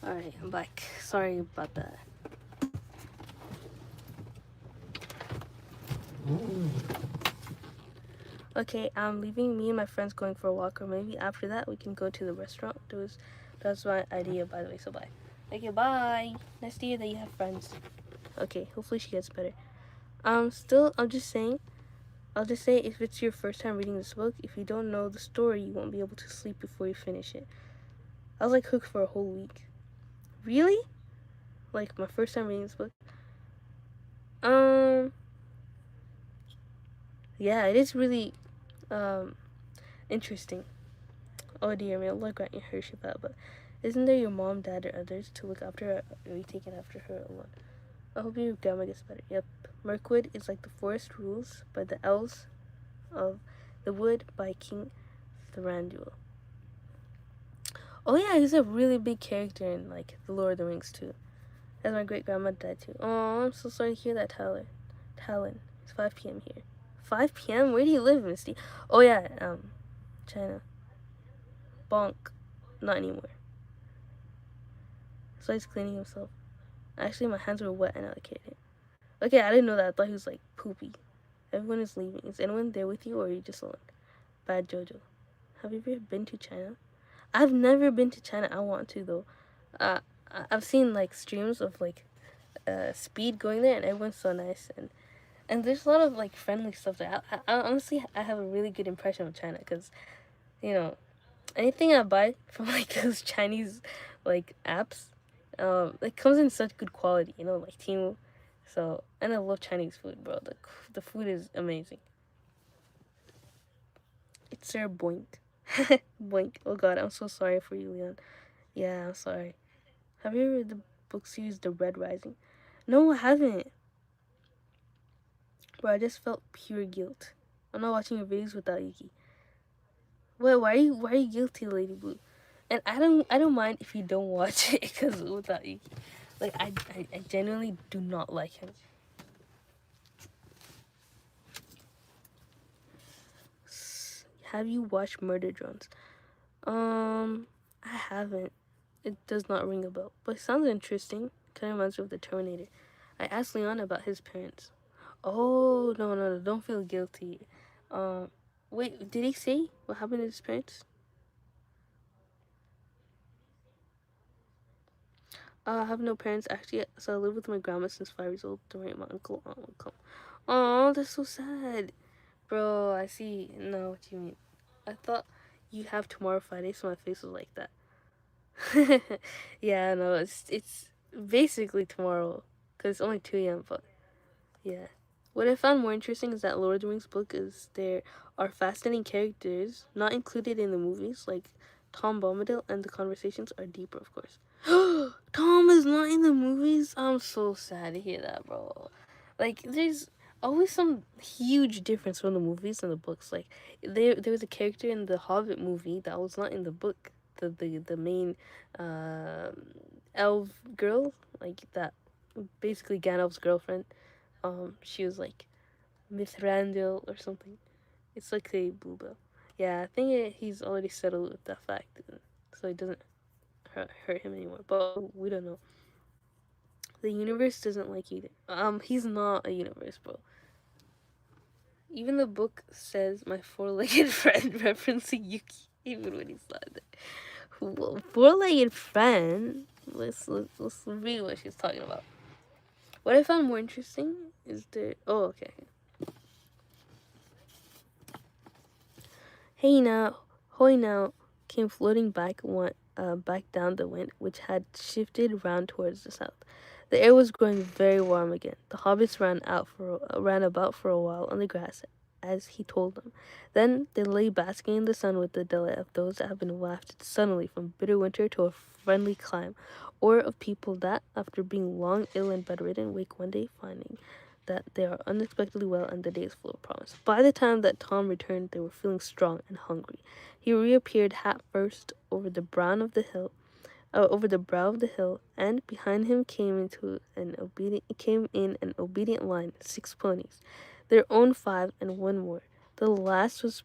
Alright, I'm back. Sorry about that. Okay, I'm leaving. Me and my friends going for a walk, or maybe after that we can go to the restaurant. That's my idea, by the way. So bye. Okay, bye. Nice to hear that you have friends. Okay, hopefully she gets better. Still, I'll just say if it's your first time reading this book, if you don't know the story, you won't be able to sleep before you finish it. I was like hooked for a whole week. Really? Like my first time reading this book. Yeah, it is really interesting. Oh dear, may Allah grant you her shifa. But isn't there your mom, dad, or others to look after her? Or are you taking after her alone? I hope your grandma gets better. Yep. Mirkwood is like the forest rules by the elves of the wood by King Thranduil. Oh yeah, he's a really big character in like the Lord of the Rings too. As my great grandma died too. Oh, I'm so sorry to hear that, Talon. It's 5 p.m. here. 5 p.m. Where do you live, Misty? Oh yeah, China. Bonk. Not anymore. So he's cleaning himself. Actually, my hands were wet and I can't. Okay, I didn't know that. I thought he was like poopy. Everyone is leaving. Is anyone there with you, or are you just alone? Bad Jojo. Have you ever been to China? I've never been to China. I want to though. I've seen like streams of like Speed going there, and everyone's so nice, and there's a lot of like friendly stuff there. I honestly I have a really good impression of China because, you know, anything I buy from like those Chinese like apps, it comes in such good quality. You know, like Temu. So, and I love Chinese food, bro. The food is amazing. It's Sir Boink. Boink. Oh god, I'm so sorry for you, Leon. Yeah, I'm sorry. Have you ever read the book series The Red Rising? No, I haven't. Bro, I just felt pure guilt. I'm not watching your videos without Yuki. Wait, why are you guilty, Lady Blue? And I don't mind if you don't watch it because without Yuki. Like I genuinely do not like him. Have you watched Murder Drones? I haven't. It does not ring a bell, but it sounds interesting. Kind of reminds me of the Terminator. I asked Leon about his parents. Oh no, don't feel guilty. Wait, did he say what happened to his parents? I have no parents actually, so I live with my grandma since 5 years old. Don't worry, my uncle, uncle. Oh, that's so sad, bro. I see. No, what you mean? I thought you have tomorrow Friday, so my face was like that. Yeah, no, it's basically tomorrow, cause it's only 2 a.m. But yeah. What I found more interesting is that Lord of the Rings book is there are fascinating characters not included in the movies, like Tom Bombadil, and the conversations are deeper, of course. Tom is not in the movies? I'm so sad to hear that, bro. Like, there's always some huge difference from the movies and the books. Like, there was a character in the Hobbit movie that was not in the book. The main uh, elf girl, like that, basically Gandalf's girlfriend. She was like Mithrandil or something. It's like a booba. Yeah, I think he's already settled with that fact, so it doesn't hurt him anymore. But we don't know. The universe doesn't like either. He's not a universe, bro. Even the book says my four-legged friend, referencing Yuki, even when he's not there. Four-legged friend? Let's read what she's talking about. What I found more interesting is the... Oh, okay. Hey now, hoy now, came floating back down the wind, which had shifted round towards the south. The air was growing very warm again. The hobbits ran about for a while on the grass, as he told them. Then they lay basking in the sun with the delight of those that have been wafted suddenly from bitter winter to a friendly clime, or of people that, after being long ill and bedridden, wake one day finding that they are unexpectedly well and the day is full of promise. By the time that Tom returned, they were feeling strong and hungry. He reappeared hat first over the brow of the hill, and behind him came in an obedient line 6 ponies, their own 5 and one more. The last was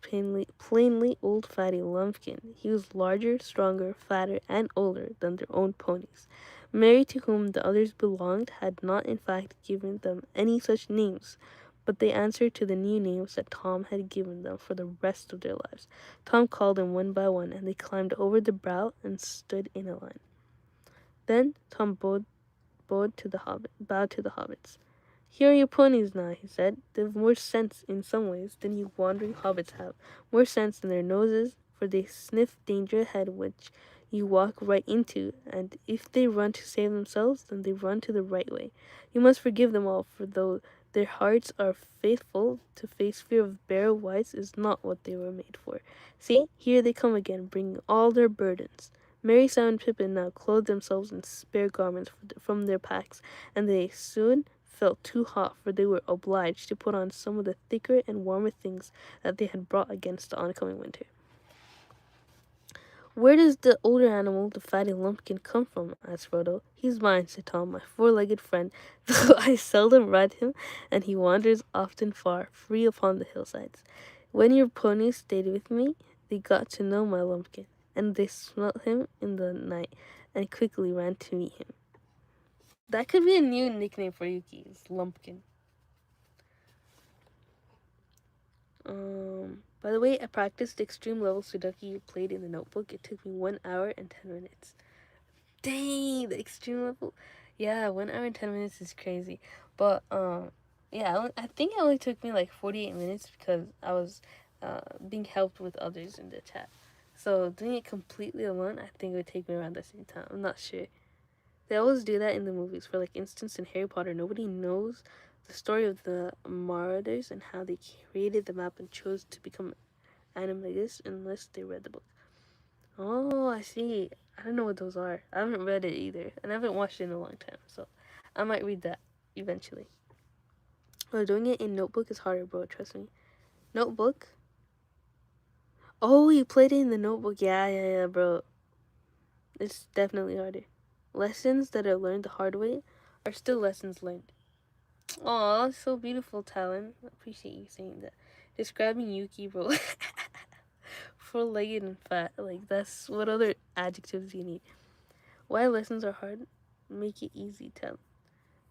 plainly old fatty Lumpkin. He was larger, stronger, fatter, and older than their own ponies. Mary, to whom the others belonged, had not in fact given them any such names, but they answered to the new names that Tom had given them for the rest of their lives. Tom called them one by one, and they climbed over the brow and stood in a line. Then Tom bowed to the hobbits. Here are your ponies now, he said. They've more sense in some ways than you wandering hobbits have. More sense in their noses, for they sniff danger ahead which you walk right into, and if they run to save themselves, then they run to the right way. You must forgive them all, for though their hearts are faithful, to face fear of bear whites is not what they were made for. See, here they come again, bringing all their burdens. Merry, Sam, and Pippin now clothed themselves in spare garments from their packs, and they soon felt too hot, for they were obliged to put on some of the thicker and warmer things that they had brought against the oncoming winter. Where does the older animal, the fatty lumpkin, come from? Asked Frodo. He's mine, said Tom, my four-legged friend, though I seldom ride him, and he wanders often far, free upon the hillsides. When your ponies stayed with me, they got to know my lumpkin, and they smelt him in the night, and quickly ran to meet him. That could be a new nickname for Yuki, is Lumpkin. By the way, I practiced the extreme level Sudoku you played in the notebook. It took me 1 hour and 10 minutes. Dang, the extreme level. Yeah, 1 hour and 10 minutes is crazy. But, yeah, I think it only took me like 48 minutes because I was being helped with others in the chat. So doing it completely alone, I think it would take me around the same time. I'm not sure. They always do that in the movies. For like instance, in Harry Potter, nobody knows the story of the Marauders and how they created the map and chose to become animators unless they read the book. Oh, I see. I don't know what those are. I haven't read it either, and I haven't watched it in a long time, so I might read that eventually. Oh, doing it in Notebook is harder, bro. Trust me. Notebook? Oh, you played it in the Notebook. Yeah, bro. It's definitely harder. Lessons that are learned the hard way are still lessons learned. Aw, so beautiful, Talon. I appreciate you saying that. Describing Yuki, bro. Four-legged and fat. Like, that's what other adjectives you need. Why lessons are hard? Make it easy, Talon.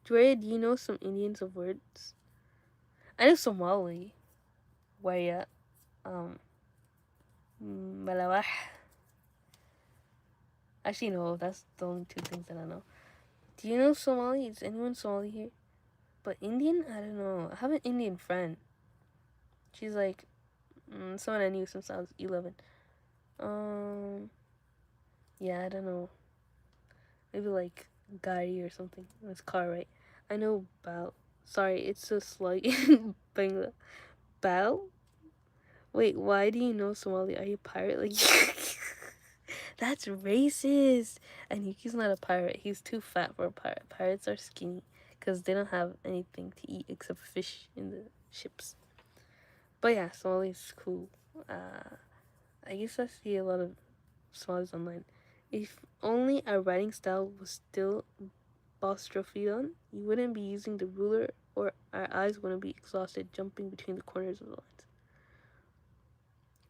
Drea, do you know some Indians of words? I know Somali. Waya. Malawah. Actually, no, that's the only 2 things that I know. Do you know Somali? Is anyone Somali here? But Indian? I don't know. I have an Indian friend. She's like someone I knew since I was 11. Yeah, I don't know. Maybe like Gari or something. It's car, right? I know Bao. Sorry, it's a slight Bangla. Bao? Wait, why do you know Somali? Are you a pirate? Like, That's racist. And Yuki's not a pirate. He's too fat for a pirate. Pirates are skinny because they don't have anything to eat except fish in the ships. But yeah, Somali's cool. I guess I see a lot of Somalis online. If only our writing style was still Bostrophion, you wouldn't be using the ruler or our eyes wouldn't be exhausted jumping between the corners of the lines.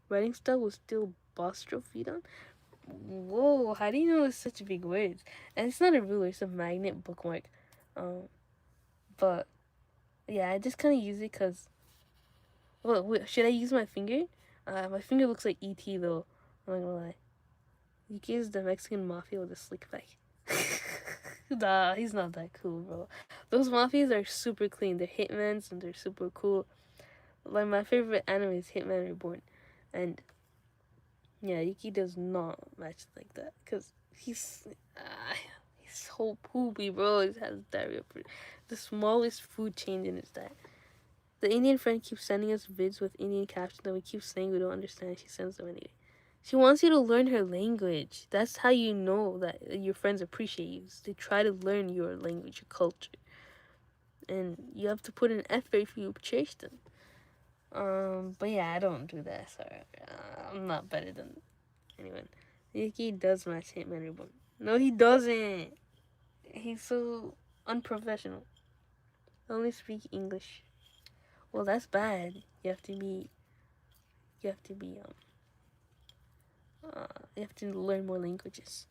Writing style was still Bostrophion? Whoa, how do you know it's such big words? And it's not a ruler, it's a magnet bookmark. Um, but yeah, I just kind of use it because. Well, wait, should I use my finger? My finger looks like ET though. I'm not gonna lie. Yuki is the Mexican mafia with a slick back. Nah, he's not that cool, bro. Those mafias are super clean. They're hitmans and they're super cool. Like my favorite anime is Hitman Reborn, and yeah, Yuki does not match like that because he's so poopy, bro. He has diarrhea. The smallest food change in his diet. The Indian friend keeps sending us vids with Indian captions that we keep saying we don't understand. She sends them anyway. She wants you to learn her language. That's how you know that your friends appreciate you. They try to learn your language, your culture. And you have to put in effort if you cherish them. But yeah, I don't do that. Sorry, I'm not better than anyone. Yuki does match Hitman Reborn. No, he doesn't. He's so unprofessional. Only speak English. Well, that's bad. You have to be. You have to be. You have to learn more languages.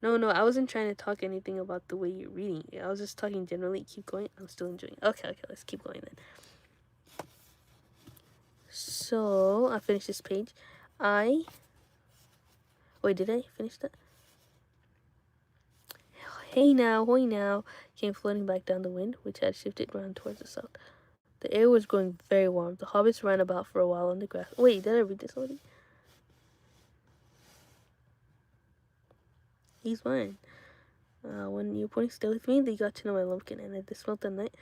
No, I wasn't trying to talk anything about the way you're reading. I was just talking generally. Keep going. I'm still enjoying it. Okay, let's keep going then. So, I finished this page. Wait, did I finish that? Hey now, hoy now, came floating back down the wind, which had shifted round towards the south. The air was growing very warm. The hobbits ran about for a while on the grass. Wait, did I read this already? He's fine. When you were pointing still with me, they got to know my lumpkin, and they smelt the night,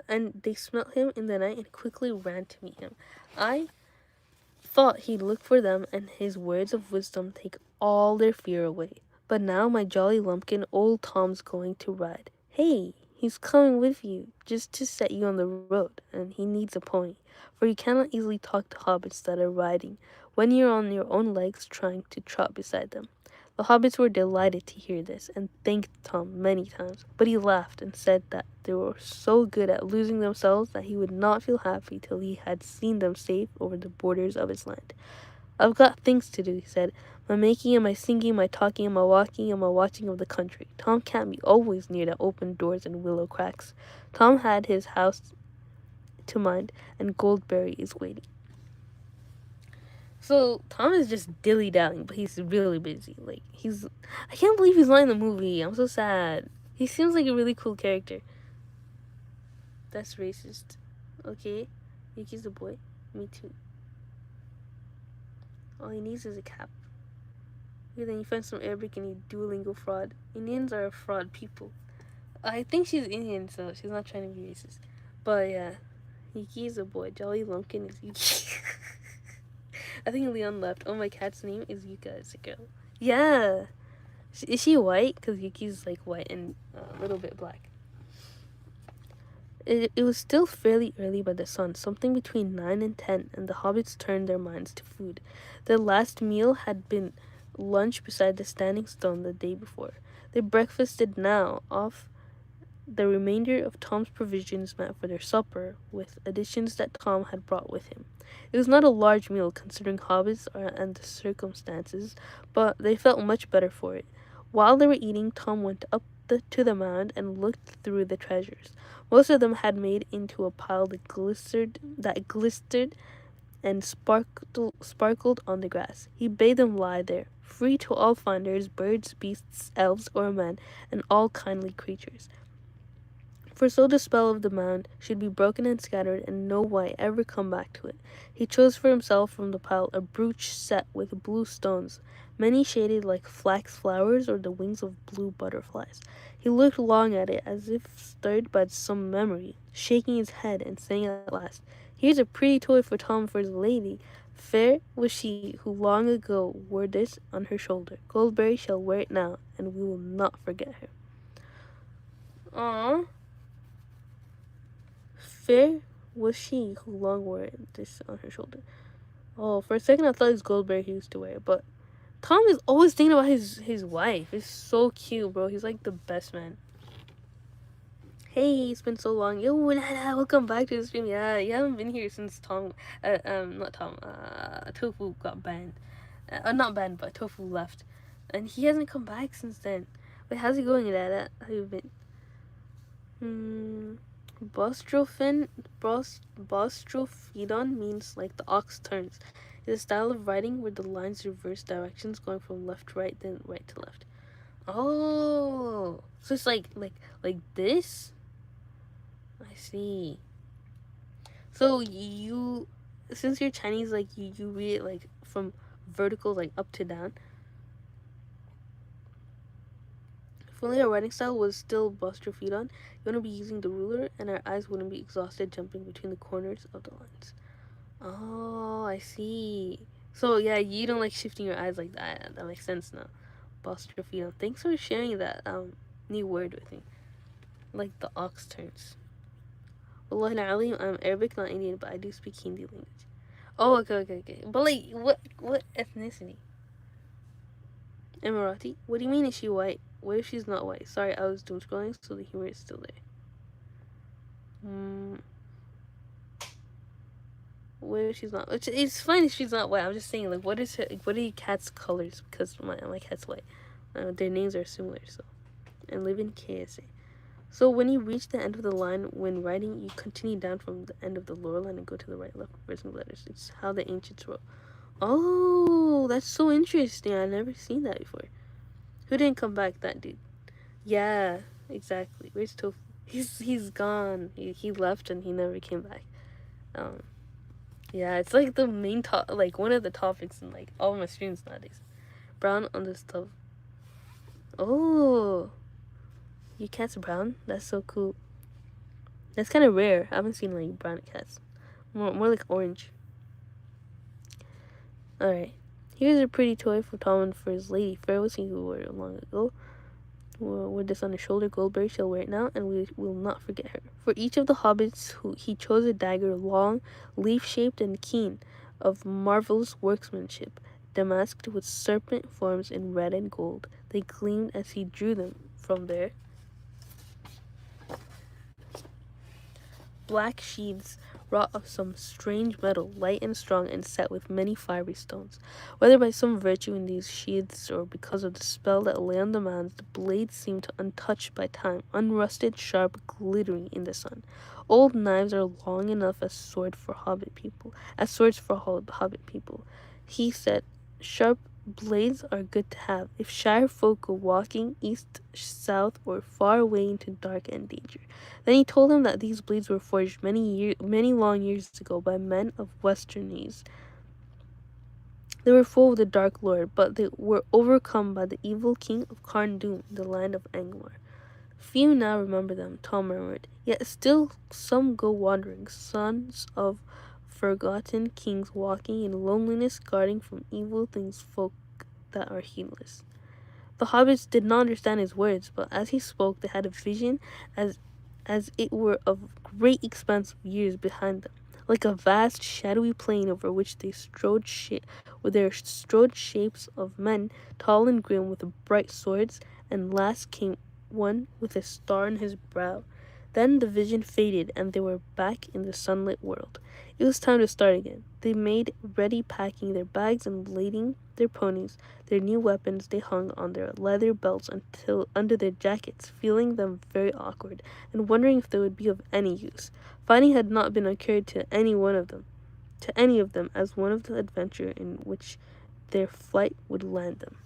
and they smelt him in the night and quickly ran to meet him. I thought he'd look for them, and his words of wisdom take all their fear away. But now my jolly lumpkin, old Tom's going to ride. Hey, he's coming with you, just to set you on the road, and he needs a pony, for you cannot easily talk to hobbits that are riding when you're on your own legs trying to trot beside them. The hobbits were delighted to hear this, and thanked Tom many times, but he laughed and said that they were so good at losing themselves that he would not feel happy till he had seen them safe over the borders of his land. I've got things to do, he said. My making and my singing, my talking and my walking and my watching of the country. Tom can't be always near the open doors and willow cracks. Tom had his house to mind, and Goldberry is waiting. So Tom is just dilly-dallying, but he's really busy. I can't believe he's not in the movie. I'm so sad. He seems like a really cool character. That's racist. Okay, Yuki's a boy. Me too. All he needs is a cap. Okay, then you find some Arabic and you Duolingo fraud. Indians are fraud people. I think she's Indian, so she's not trying to be racist. But yeah, Yuki is a boy. Jolly Lumpkin is Yuki. I think Leon left. Oh, my cat's name is Yuka. It's a girl. Yeah. Is she white? Because Yuki's like white and a little bit black. It was still fairly early by the sun, something between 9 and 10, and the hobbits turned their minds to food. Their last meal had been lunch beside the standing stone the day before. They breakfasted now off the remainder of Tom's provisions meant for their supper, with additions that Tom had brought with him. It was not a large meal considering hobbits and the circumstances, but they felt much better for it. While they were eating, Tom went up to the mound and looked through the treasures. Most of them had made into a pile that glistered and sparkled on the grass. He bade them lie there, free to all finders, birds, beasts, elves, or men, and all kindly creatures. For so the spell of the mound should be broken and scattered, and no wight ever come back to it. He chose for himself from the pile a brooch set with blue stones, many shaded like flax flowers or the wings of blue butterflies. He looked long at it, as if stirred by some memory, shaking his head and saying at last, "Here's a pretty toy for Tom for his lady. Fair was she who long ago wore this on her shoulder. Goldberry shall wear it now, and we will not forget her. Aww. Fair was she who long wore this on her shoulder. Oh, for a second I thought it was Goldberry who used to wear it, but Tom is always thinking about his wife. It's so cute, bro. He's like the best man. Hey, it's been so long. Yo, Nana, welcome back to the stream. Yeah, you haven't been here since not Tom, Tofu got banned. Not banned, but Tofu left. And he hasn't come back since then. Wait, how's it going, Nana? How you been? Bostrophin, Bostrophodon means like the ox turns. It's a style of writing where the lines reverse directions, going from left to right, then right to left. Oh, so it's like this. I see. So you, since you're Chinese, like you read it like from vertical, like up to down. If only our writing style was still Bostrophodon, you wouldn't be using the ruler, and our eyes wouldn't be exhausted jumping between the corners of the lines. Oh, I see. So yeah, you don't like shifting your eyes like that. That makes sense now. Bostrophodon. Thanks for sharing that new word with me. Like the ox turns. Wallahi alim, I'm Arabic, not Indian, but I do speak Hindi language. Oh, okay. But like, what ethnicity? Emirati? What do you mean is she white? What if she's not white? Sorry, I was doom scrolling, so the humor is still there. What if she's not? It's fine if she's not white. I'm just saying, like, what is her? Like, what are your cat's colors? Because my cat's white. Their names are similar, so. And live in KSA. So when you reach the end of the line, when writing, you continue down from the end of the lower line and go to the right, left, reversing letters. It's how the ancients wrote. Oh, that's so interesting. I've never seen that before. Who didn't come back? That dude. Yeah, exactly. Where's Tofu? He's gone. He left and he never came back. Um, yeah, it's like the main like one of the topics in like all my streams nowadays. Brown on the stove. Oh, your cat's brown? That's so cool. That's kind of rare. I haven't seen like brown cats. More like orange. Alright. Here's a pretty toy for Tom and for his lady. Fair was he who wore it long ago. With this on his shoulder, Goldberry shall wear it now, and we will not forget her. For each of the hobbits, who he chose a dagger long, leaf-shaped, and keen, of marvelous workmanship, damasked with serpent forms in red and gold. They gleamed as he drew them from their black sheaths wrought of some strange metal, light and strong, and set with many fiery stones. Whether by some virtue in these sheaths, or because of the spell that lay on the mounds, the blades seemed untouched by time, unrusted, sharp, glittering in the sun. Old knives are long enough as swords for hobbit people. He said, sharp blades are good to have if Shire folk go walking east, south, or far away into dark and danger. Then he told him that these blades were forged many long years ago by men of Westernese. They were full of the Dark Lord, but they were overcome by the evil king of Carn Dûm in the land of Angmar. Few now remember them, Tom murmured. Yet still some go wandering, sons of forgotten kings walking in loneliness, guarding from evil things folk that are heedless. The hobbits did not understand his words, but as he spoke they had a vision as it were of great expanse of years behind them, like a vast shadowy plain over which they strode shapes of men, tall and grim, with bright swords, and last came one with a star on his brow. Then the vision faded, and they were back in the sunlit world. It was time to start again. They made ready, packing their bags and lading their ponies. Their new weapons they hung on their leather belts until under their jackets, feeling them very awkward, and wondering if they would be of any use. Fighting had not been occurred to any of them as one of the adventure in which their flight would land them.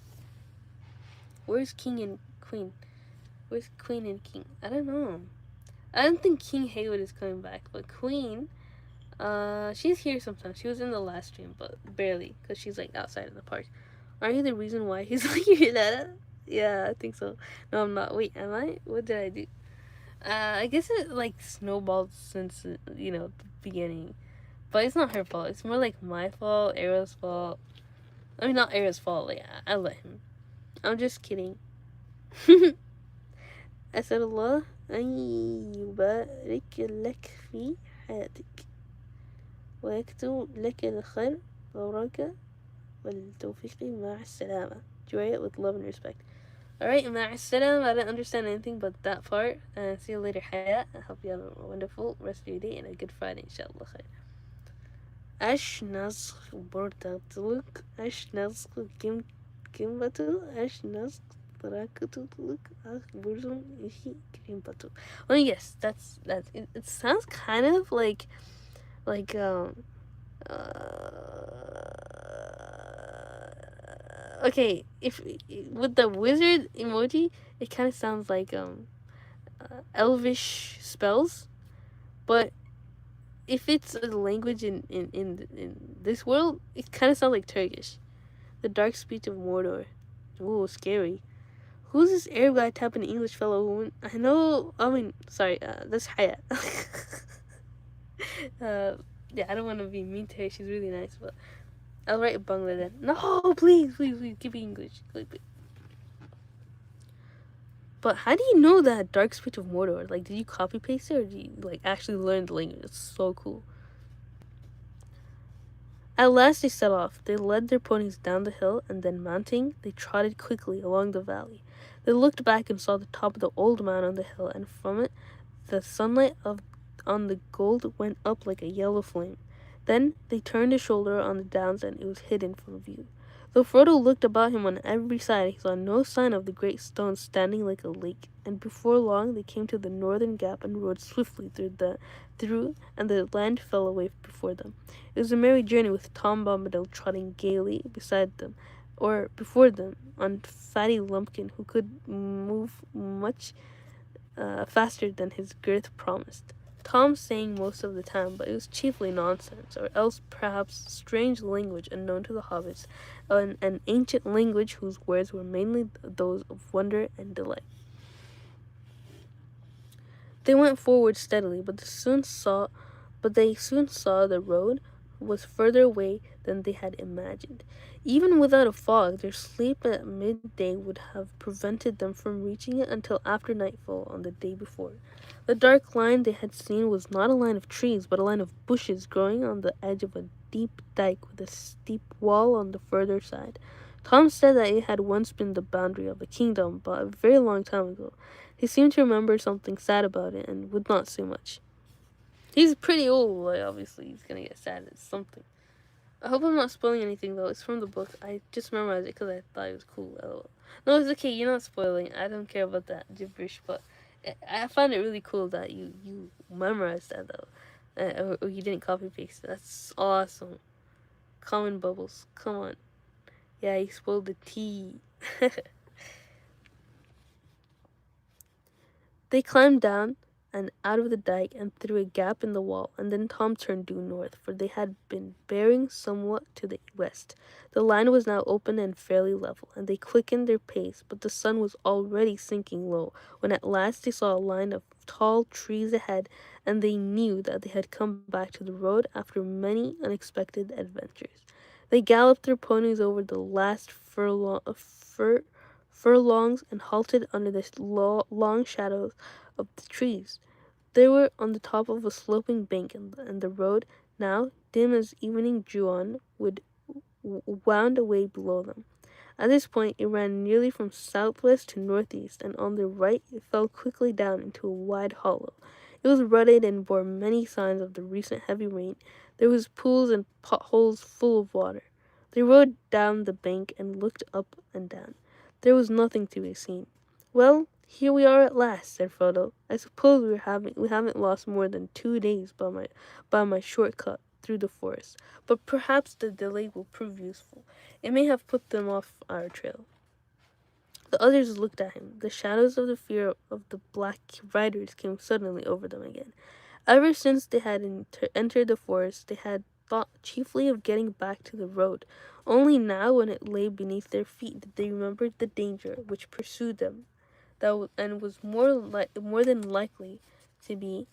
Where's King and Queen? Where's Queen and King? I don't know. I don't think King Haywood is coming back, but Queen, she's here sometimes. She was in the last stream, but barely, because she's like outside of the park. Are you the reason why he's like here, Nana? Yeah, I think so. No, I'm not. Wait, am I? What did I do? I guess it like snowballed since the beginning. But it's not her fault. It's more like my fault, Arrow's fault. I mean, not Arrow's fault. Like, I let him. I'm just kidding. أسأل الله أن يبارك لك في حياتك ويكتب لك الخير والبركة والتوفيق مع السلامة. Enjoy it with love and respect. Alright, مع السلامة. I didn't understand anything but that part. And see you later, Hayat. I hope you have a wonderful rest of your day and a good Friday, inshallah. Khair. Ash nazq bordatuluk, ash nazq kimbatu, ash nazq tarakatuluk, ash burzum ishi kimbatu. Oh yes, that's it sounds kind of like okay, if with the wizard emoji, it kind of sounds like elvish spells, but if it's a language in this world, it kind of sounds like Turkish. The dark speech of Mordor. Ooh, scary. Who's this Arab guy tapping the English fellow woman? I know. I mean, sorry. That's Hayat. Yeah, I don't want to be mean to her. She's really nice, but I'll write Bangla then. No, please, please, please, give me English. But how do you know that dark speech of Mordor? Like, did you copy paste it, or did you like actually learn the language? It's so cool. At last they set off. They led their ponies down the hill, and then mounting, they trotted quickly along the valley. They looked back and saw the top of the old man on the hill, and from it the sunlight on the gold went up like a yellow flame. Then they turned a shoulder on the downs, and it was hidden from view. Though Frodo looked about him on every side, he saw no sign of the great stone standing like a lake, and before long they came to the northern gap and rode swiftly through, and the land fell away before them. It was a merry journey with Tom Bombadil trotting gaily beside them, or before them, on Fatty Lumpkin, who could move much faster than his girth promised. Tom sang most of the time, but it was chiefly nonsense, or else perhaps strange language unknown to the hobbits, an ancient language whose words were mainly those of wonder and delight. They went forward steadily, but they soon saw the road was further away than they had imagined. Even without a fog, their sleep at midday would have prevented them from reaching it until after nightfall on the day before. The dark line they had seen was not a line of trees, but a line of bushes growing on the edge of a deep dike with a steep wall on the further side. Tom said that it had once been the boundary of a kingdom, but a very long time ago. He seemed to remember something sad about it and would not say much. He's pretty old, like obviously he's gonna get sad at something. I hope I'm not spoiling anything though. It's from the book. I just memorized it because I thought it was cool. LOL. No, it's okay. You're not spoiling. I don't care about that gibberish, but I find it really cool that you memorized that though, or you didn't copy paste. That's awesome. Common bubbles. Come on. Yeah, he spoiled the tea. They climbed down and out of the dike and through a gap in the wall, and then Tom turned due north, for they had been bearing somewhat to the west. The line was now open and fairly level, and they quickened their pace, but the sun was already sinking low, when at last they saw a line of tall trees ahead, and they knew that they had come back to the road after many unexpected adventures. They galloped their ponies over the last furlongs and halted under the long shadows of the trees. They were on the top of a sloping bank, and the road, now dim as evening drew on, wound away below them. At this point, it ran nearly from southwest to northeast, and on the right it fell quickly down into a wide hollow. It was rutted and bore many signs of the recent heavy rain. There was pools and potholes full of water. They rode down the bank and looked up and down. There was nothing to be seen. Well, here we are at last, said Frodo. I suppose we haven't lost more than 2 days by my shortcut through the forest, but perhaps the delay will prove useful. It may have put them off our trail. The others looked at him. The shadows of the fear of the black riders came suddenly over them again. Ever since they had entered the forest, they had thought chiefly of getting back to the road. Only now, when it lay beneath their feet, did they remember the danger which pursued them, and was more than likely to be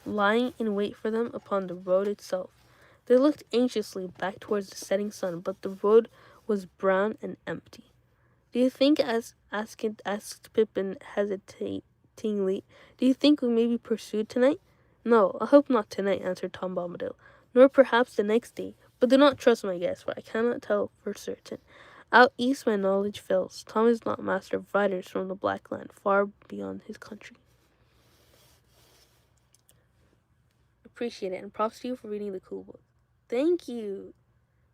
lying in wait for them upon the road itself. They looked anxiously back towards the setting sun, but the road was brown and empty. "Do you think," asked Pippin hesitatingly, "do you think we may be pursued tonight?" "No, I hope not tonight," answered Tom Bombadil, "nor perhaps the next day. But do not trust my guess, for I cannot tell for certain. Out east my knowledge fails. Tom is not master of riders from the Black Land, far beyond his country." Appreciate it, and props to you for reading the cool book. Thank you.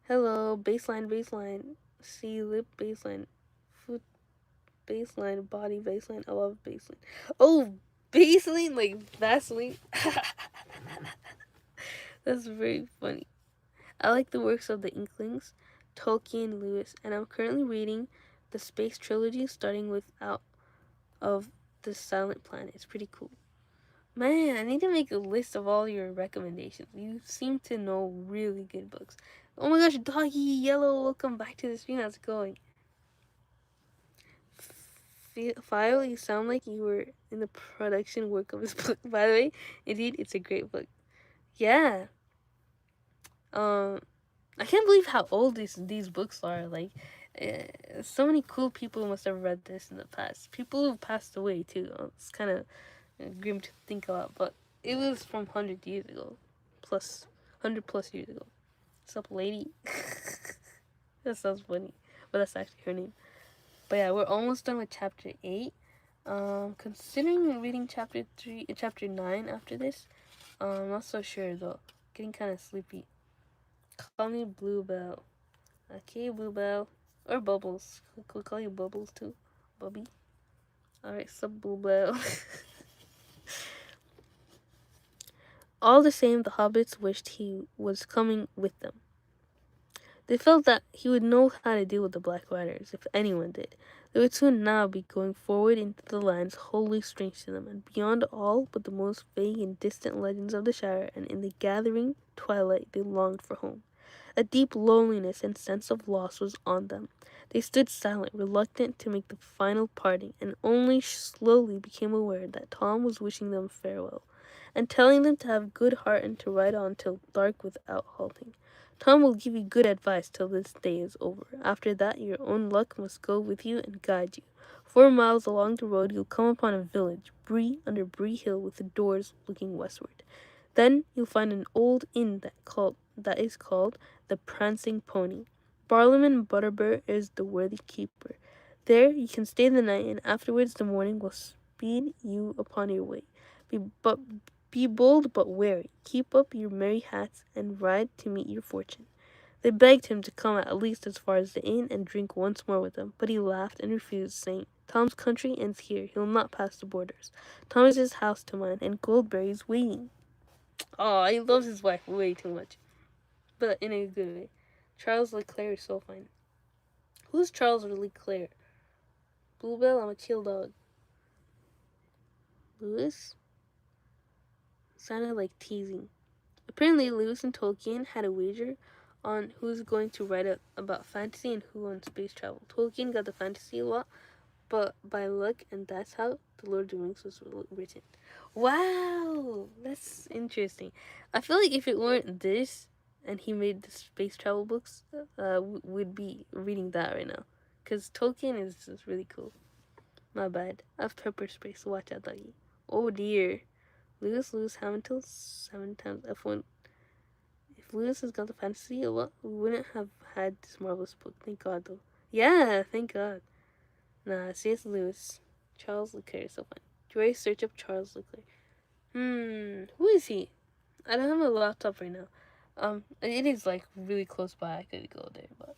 Hello, baseline, baseline. See lip baseline. Foot baseline, body baseline. I love baseline. Oh, baseline like Vaseline. That's very funny. I like the works of the Inklings, Tolkien, Lewis, and I'm currently reading the Space Trilogy, starting with Out of the Silent Planet. It's pretty cool. Man, I need to make a list of all your recommendations. You seem to know really good books. Oh my gosh, Doggy Yellow, welcome back to the stream. How's it going? File, you sound like you were in the production work of this book. By the way, indeed, it's a great book. Yeah. Um, I can't believe how old these books are. Like, so many cool people must have read this in the past. People who passed away too. It's kind of grim to think about, but it was from 100 years ago, plus 100 plus years ago. What's up, lady? That sounds funny, but that's actually her name. But yeah, we're almost done with chapter 8. Considering reading chapter 9 after this. I'm not so sure though. Getting kind of sleepy. Call me Bluebell. Okay, Bluebell. Or Bubbles. Could call you Bubbles too. Bubby. Alright, sub Bluebell. All the same, the hobbits wished he was coming with them. They felt that he would know how to deal with the Black Riders, if anyone did. They would soon now be going forward into the lands wholly strange to them, and beyond all but the most vague and distant legends of the Shire, and in the gathering twilight they longed for home. A deep loneliness and sense of loss was on them. They stood silent, reluctant to make the final parting, and only slowly became aware that Tom was wishing them farewell, and telling them to have good heart and to ride on till dark without halting. Tom will give you good advice till this day is over. After that, your own luck must go with you and guide you. 4 miles along the road, you'll come upon a village, under Bree Hill, with the doors looking westward. Then you'll find an old inn that is called the Prancing Pony. Barlaam Butterbur is the worthy keeper. There you can stay the night, and afterwards the morning will speed you upon your way. Be, but be bold but wary. Keep up your merry hats, and ride to meet your fortune. They begged him to come at least as far as the inn and drink once more with them, but he laughed and refused, saying, "Tom's country ends here. He'll not pass the borders. Tom is his house to mine, and Goldberry's waiting." Oh, he loves his wife way too much, but in a good way. Charles Leclerc is so fine. Who's Charles Leclerc? Bluebell, I'm a chill dog. Lewis? Sounded like teasing. Apparently, Lewis and Tolkien had a wager on who's going to write about fantasy and who on space travel. Tolkien got the fantasy a lot, but by luck, and that's how The Lord of the Rings was written. Wow, that's interesting. I feel like if it weren't this, and he made the space travel books, we'd be reading that right now. Because Tolkien is just really cool. My bad. I've pepper spray, so watch out, doggy. Oh dear. Lewis Hamilton 7 times F1. If Lewis has got the fantasy a lot, we wouldn't have had this marvelous book. Thank God, though. Yeah, thank God. Nah, C.S. Lewis. Charles Leclerc, so fun. Joy, search up Charles Leclerc. Who is he? I don't have a laptop right now. It is like really close by. I could go there, but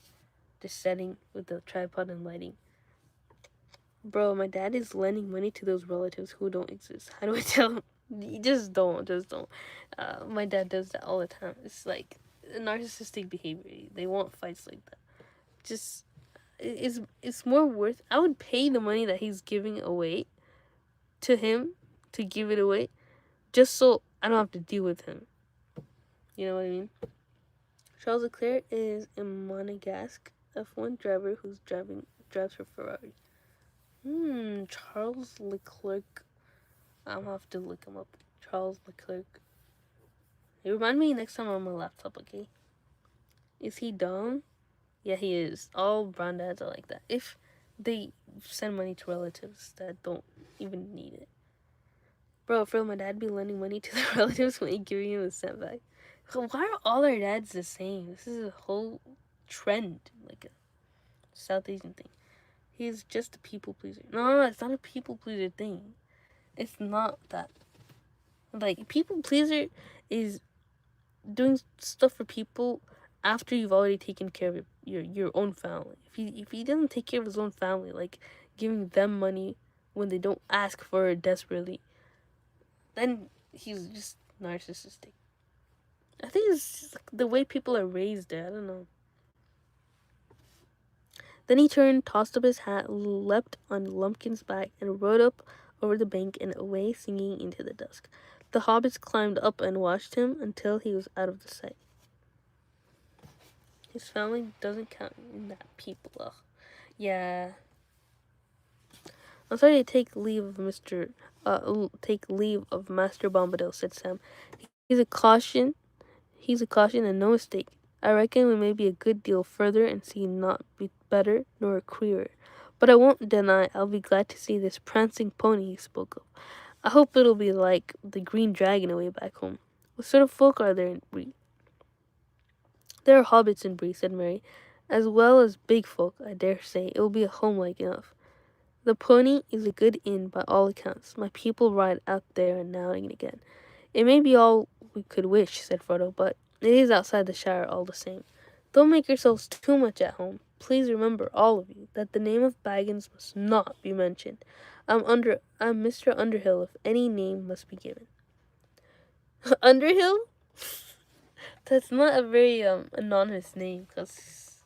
the setting with the tripod and lighting. Bro, my dad is lending money to those relatives who don't exist. How do I tell him? Just don't. My dad does that all the time. It's like narcissistic behavior. They want fights like that. Just it's more worth. I would pay the money that he's giving away to him to give it away, just so I don't have to deal with him. You know what I mean? Charles Leclerc is a Monegasque F1 driver who's drives for Ferrari. Charles Leclerc. I'm gonna have to look him up. Charles Leclerc. Hey, remind me next time I'm on my laptop, okay? Is he dumb? Yeah, he is. All brown dads are like that. If they send money to relatives that don't even need it. Bro, for real, my dad be lending money to the relatives when he giving him a cent back. Why are all our dads the same? This is a whole trend, like a South Asian thing. He's just a people pleaser. No, it's not a people pleaser thing. It's not that. Like, people pleaser is doing stuff for people after you've already taken care of your own family. If he doesn't take care of his own family, like giving them money when they don't ask for it desperately, then he's just narcissistic. I think it's just like the way people are raised there. I don't know. Then he turned, tossed up his hat, leapt on Lumpkin's back, and rode up over the bank and away singing into the dusk. The hobbits climbed up and watched him until he was out of the sight. His family doesn't count in that people. Ugh. Yeah. I'm sorry to take leave of Master Bombadil, said Sam. He's a caution and no mistake. I reckon we may be a good deal further and see not be better nor queerer. But I won't deny I'll be glad to see this prancing pony he spoke of. I hope it'll be like the green dragon away back home. What sort of folk are there in Bree? There are hobbits in Bree, said Mary, as well as big folk, I dare say. It will be a home-like enough. The pony is a good inn by all accounts. My people ride out there now and again. It may be all we could wish, said Frodo, but it is outside the Shire all the same. Don't make yourselves too much at home. Please remember, all of you, that the name of Baggins must not be mentioned. I'm Mr. Underhill, if any name must be given. Underhill? That's not a very anonymous name, cause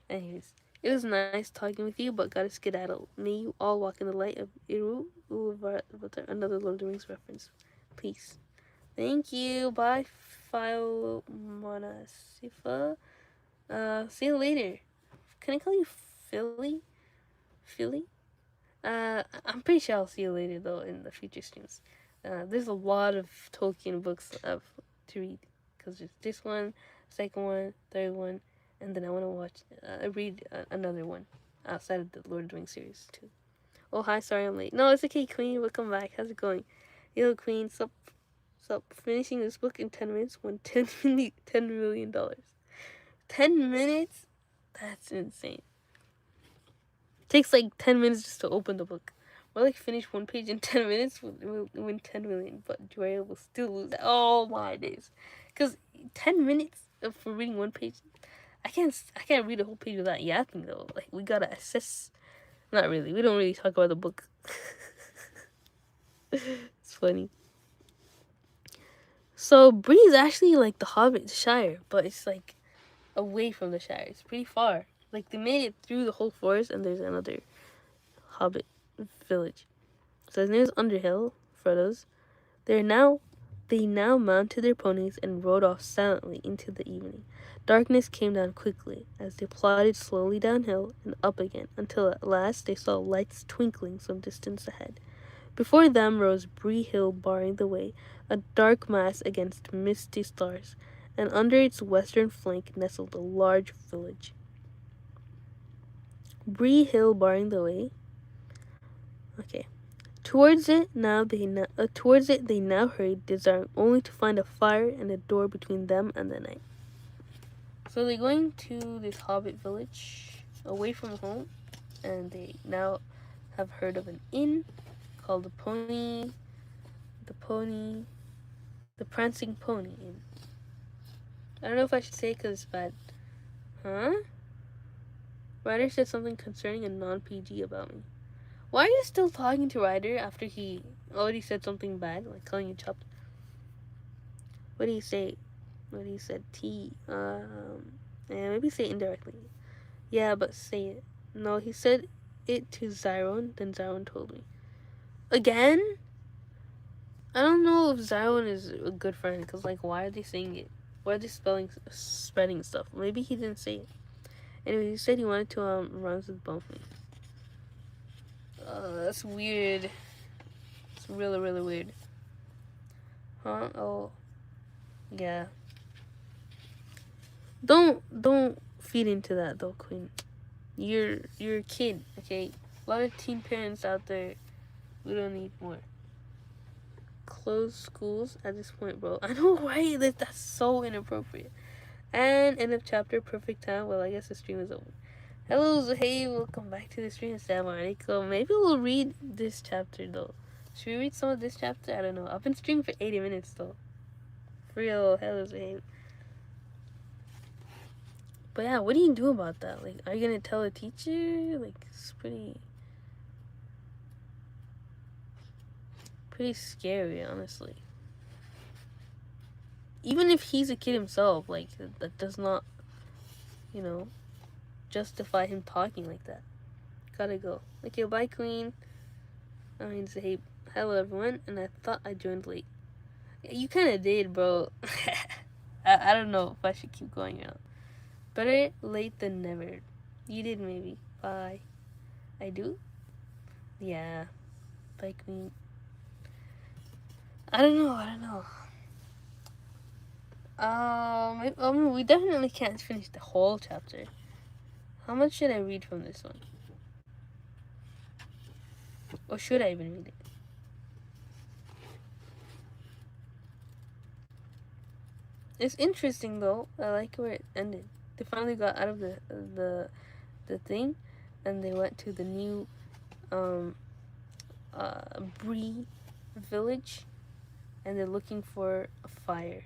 anyways. It was nice talking with you, but gotta skedaddle. May you all walk in the light of Iru Uluvatar, another Lord of the Rings reference. Peace. Thank you. Bye, Philmonasifa. See you later. Can I call you Philly? Philly? I'm pretty sure I'll see you later, though, in the future streams. There's a lot of Tolkien books to read. Because there's this one, second one, third one, and then I want to read another one outside of the Lord of the Rings series, too. Oh, hi, sorry I'm late. No, it's okay, Queen. Welcome back. How's it going? Yo, Queen, stop finishing this book in 10 minutes won $10 million. 10 minutes? That's insane. It takes like 10 minutes just to open the book. Or like finish one page in 10 minutes, we'll win 10 million, but Joya will still lose. Oh my days. Because 10 minutes for reading one page, I can't read a whole page without yapping though. Like, we gotta assess. Not really. We don't really talk about the book. It's funny. So Bree's actually like the Hobbit Shire, but it's like away from the Shire. It's pretty far. Like, they made it through the whole forest, and there's another Hobbit village. So his name is Underhill, Frodo's. They now mounted their ponies and rode off silently into the evening. Darkness came down quickly as they plodded slowly downhill and up again, until at last they saw lights twinkling some distance ahead. Before them rose Bree Hill barring the way, a dark mass against misty stars, and under its western flank nestled a large village. Bree Hill barring the way. Okay. Towards it they now hurried, desiring only to find a fire and a door between them and the night. So they're going to this hobbit village away from home, and they now have heard of an inn called the Prancing Pony Inn. I don't know if I should say it because it's bad. Huh? Ryder said something concerning a non-PG about me. Why are you still talking to Ryder after he already said something bad, like calling you chopped? What do you say? What do you said? Maybe say it indirectly. Yeah, but say it. No, he said it to Zyron, then Zyron told me. Again? I don't know if Zyron is a good friend, because, like, why are they saying it? Why are they spreading stuff? Maybe he didn't say it. Anyway, he said he wanted to run with Bumpy. That's weird. It's really, really weird. Huh? Oh, yeah. Don't feed into that though, Queen. You're a kid, okay? A lot of teen parents out there. We don't need more. Close schools at this point, bro. I know, right? That's so inappropriate. And end of chapter, perfect time. Well, I guess the stream is over. Hello, hey, welcome back to the stream. Assalamu alaikum. Maybe we'll read this chapter though. Should we read some of this chapter? I don't know. I've been streaming for 80 minutes though. For real, hello, hey. But yeah, what do you do about that? Like, are you gonna tell a teacher? Like, it's pretty scary, honestly. Even if he's a kid himself, like, that does not, you know, justify him talking like that. Gotta go. Okay, bye, Queen. I mean, say, hey, hello, everyone, and I thought I joined late. You kind of did, bro. I don't know if I should keep going or not. Better late than never. You did, maybe. Bye. I do? Yeah. Bye, Queen. I don't know. We definitely can't finish the whole chapter. How much should I read from this one? Or should I even read it? It's interesting though. I like where it ended. They finally got out of the thing, and they went to the new Bree village, and they're looking for a fire.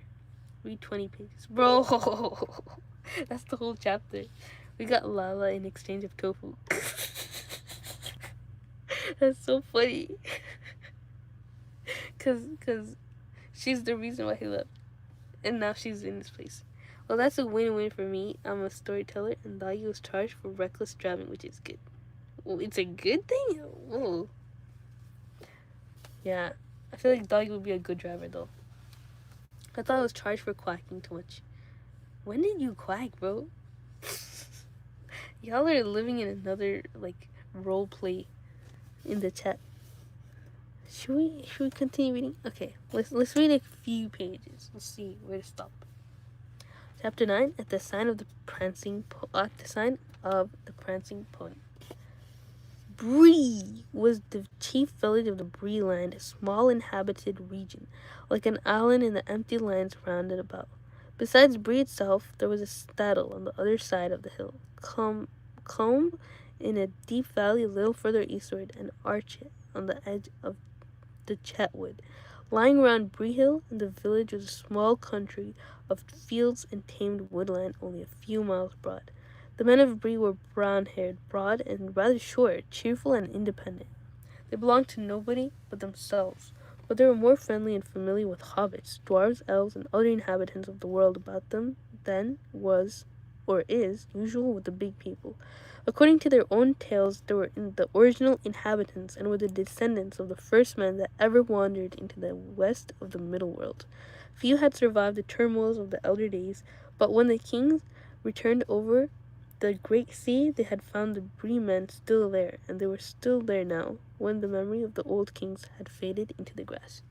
Read 20 pages, bro. That's the whole chapter. We got lava in exchange of tofu. That's so funny. Cause she's the reason why he left, and now she's in this place. Well, that's a win-win for me. I'm a storyteller, and Dagi was charged for reckless driving, which is good. Well, it's a good thing. Whoa. Yeah, I feel like Dagi would be a good driver though. I thought I was charged for quacking too much. When did you quack, bro? Y'all are living in another like role play in the chat. Should we continue reading? Okay, let's read a few pages. Let's see where to stop. Chapter 9, at the sign of the prancing pony. Bree was the chief village of the Bree land, a small inhabited region, like an island in the empty lands round it about. Besides Bree itself, there was a staddle on the other side of the hill, combe in a deep valley a little further eastward, and Archet on the edge of the Chetwood. Lying around Bree Hill and the village was a small country of fields and tamed woodland only a few miles broad. The men of Bree were brown-haired, broad, and rather short, cheerful and independent. They belonged to nobody but themselves, but they were more friendly and familiar with hobbits, dwarves, elves, and other inhabitants of the world about them than was, or is, usual with the big people. According to their own tales, they were the original inhabitants and were the descendants of the first men that ever wandered into the west of the middle world. Few had survived the turmoils of the elder days, but when the kings returned over the great sea, they had found the Bree men still there, and they were still there now, when the memory of the old kings had faded into the grass.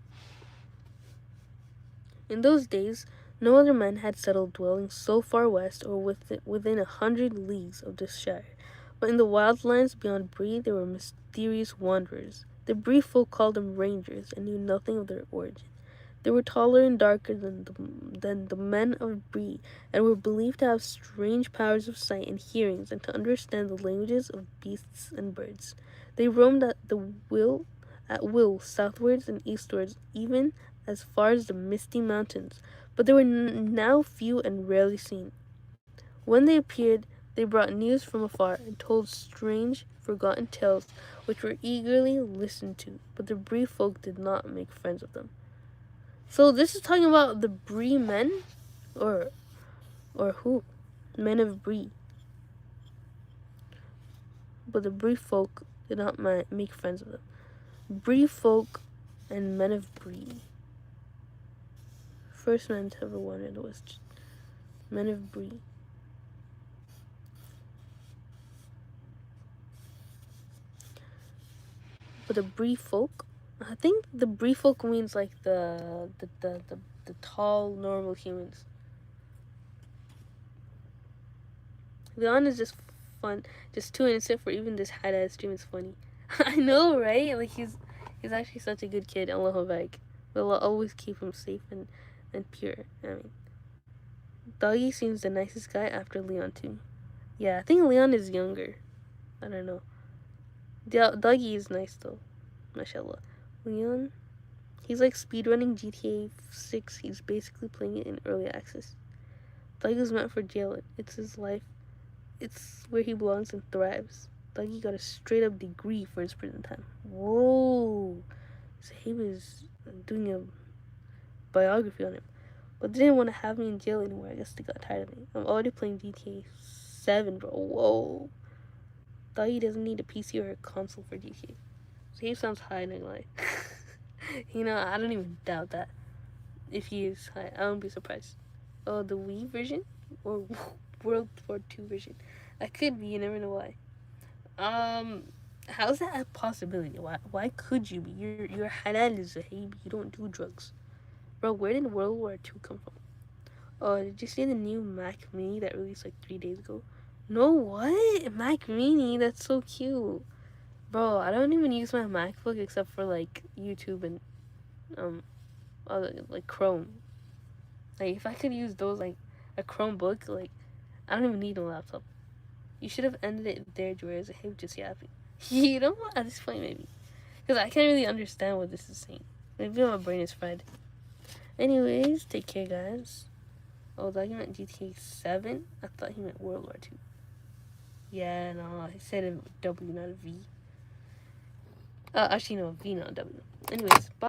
In those days, no other men had settled dwellings so far west or within 100 leagues of this shire. But in the wild lands beyond Bree, there were mysterious wanderers. The Bree folk called them rangers and knew nothing of their origin. They were taller and darker than the men of Bree, and were believed to have strange powers of sight and hearings, and to understand the languages of beasts and birds. They roamed at will southwards and eastwards, even as far as the misty mountains, but they were now few and rarely seen. When they appeared, they brought news from afar, and told strange, forgotten tales, which were eagerly listened to, but the Bree folk did not make friends with them. So this is talking about the Bree men, or who? Men of Bree. But the Bree folk did not make friends with them. Bree folk and men of Bree. First men to ever wander the west. Men of Bree. But the Bree folk I think the brief folk means like the tall normal humans. Leon is just fun, just too innocent for even this high ass stream is funny. I know, right? Like he's actually such a good kid. Allah Havak. We'll always keep him safe and pure. I mean, Doggy seems the nicest guy after Leon too. Yeah, I think Leon is younger. I don't know. Doggy is nice though. Mashallah. Leon, he's like speedrunning GTA 6. He's basically playing it in early access. Doggy was meant for jail. It's his life. It's where he belongs and thrives. Doggy got a straight up degree for his prison time. Whoa. So he was doing a biography on him. But they didn't want to have me in jail anymore. I guess they got tired of me. I'm already playing GTA 7, bro. Whoa. Doggy doesn't need a PC or a console for GTA. So he sounds high, not gonna lie. I don't even doubt that. If he is high, I won't be surprised. Oh, the Wii version? Or World War II version? That could be, you never know why. How's that a possibility? Why could you be? You're halal Zahib. You don't do drugs. Bro, where did World War II come from? Oh, did you see the new Mac Mini that released like 3 days ago? No, what? Mac Mini? That's so cute. Bro, I don't even use my MacBook except for like YouTube and like Chrome. Like if I could use those like a Chromebook, like I don't even need a laptop. You should have ended it there, Joy. Hey, just yapping. You know what? At this point, maybe because I can't really understand what this is saying. Maybe my brain is fried. Anyways, take care, guys. Oh, that he meant GTA 7? I thought he meant World War II. Yeah, no, he said a W, not a V. Actually, no, a V, not a W. Anyways, bye.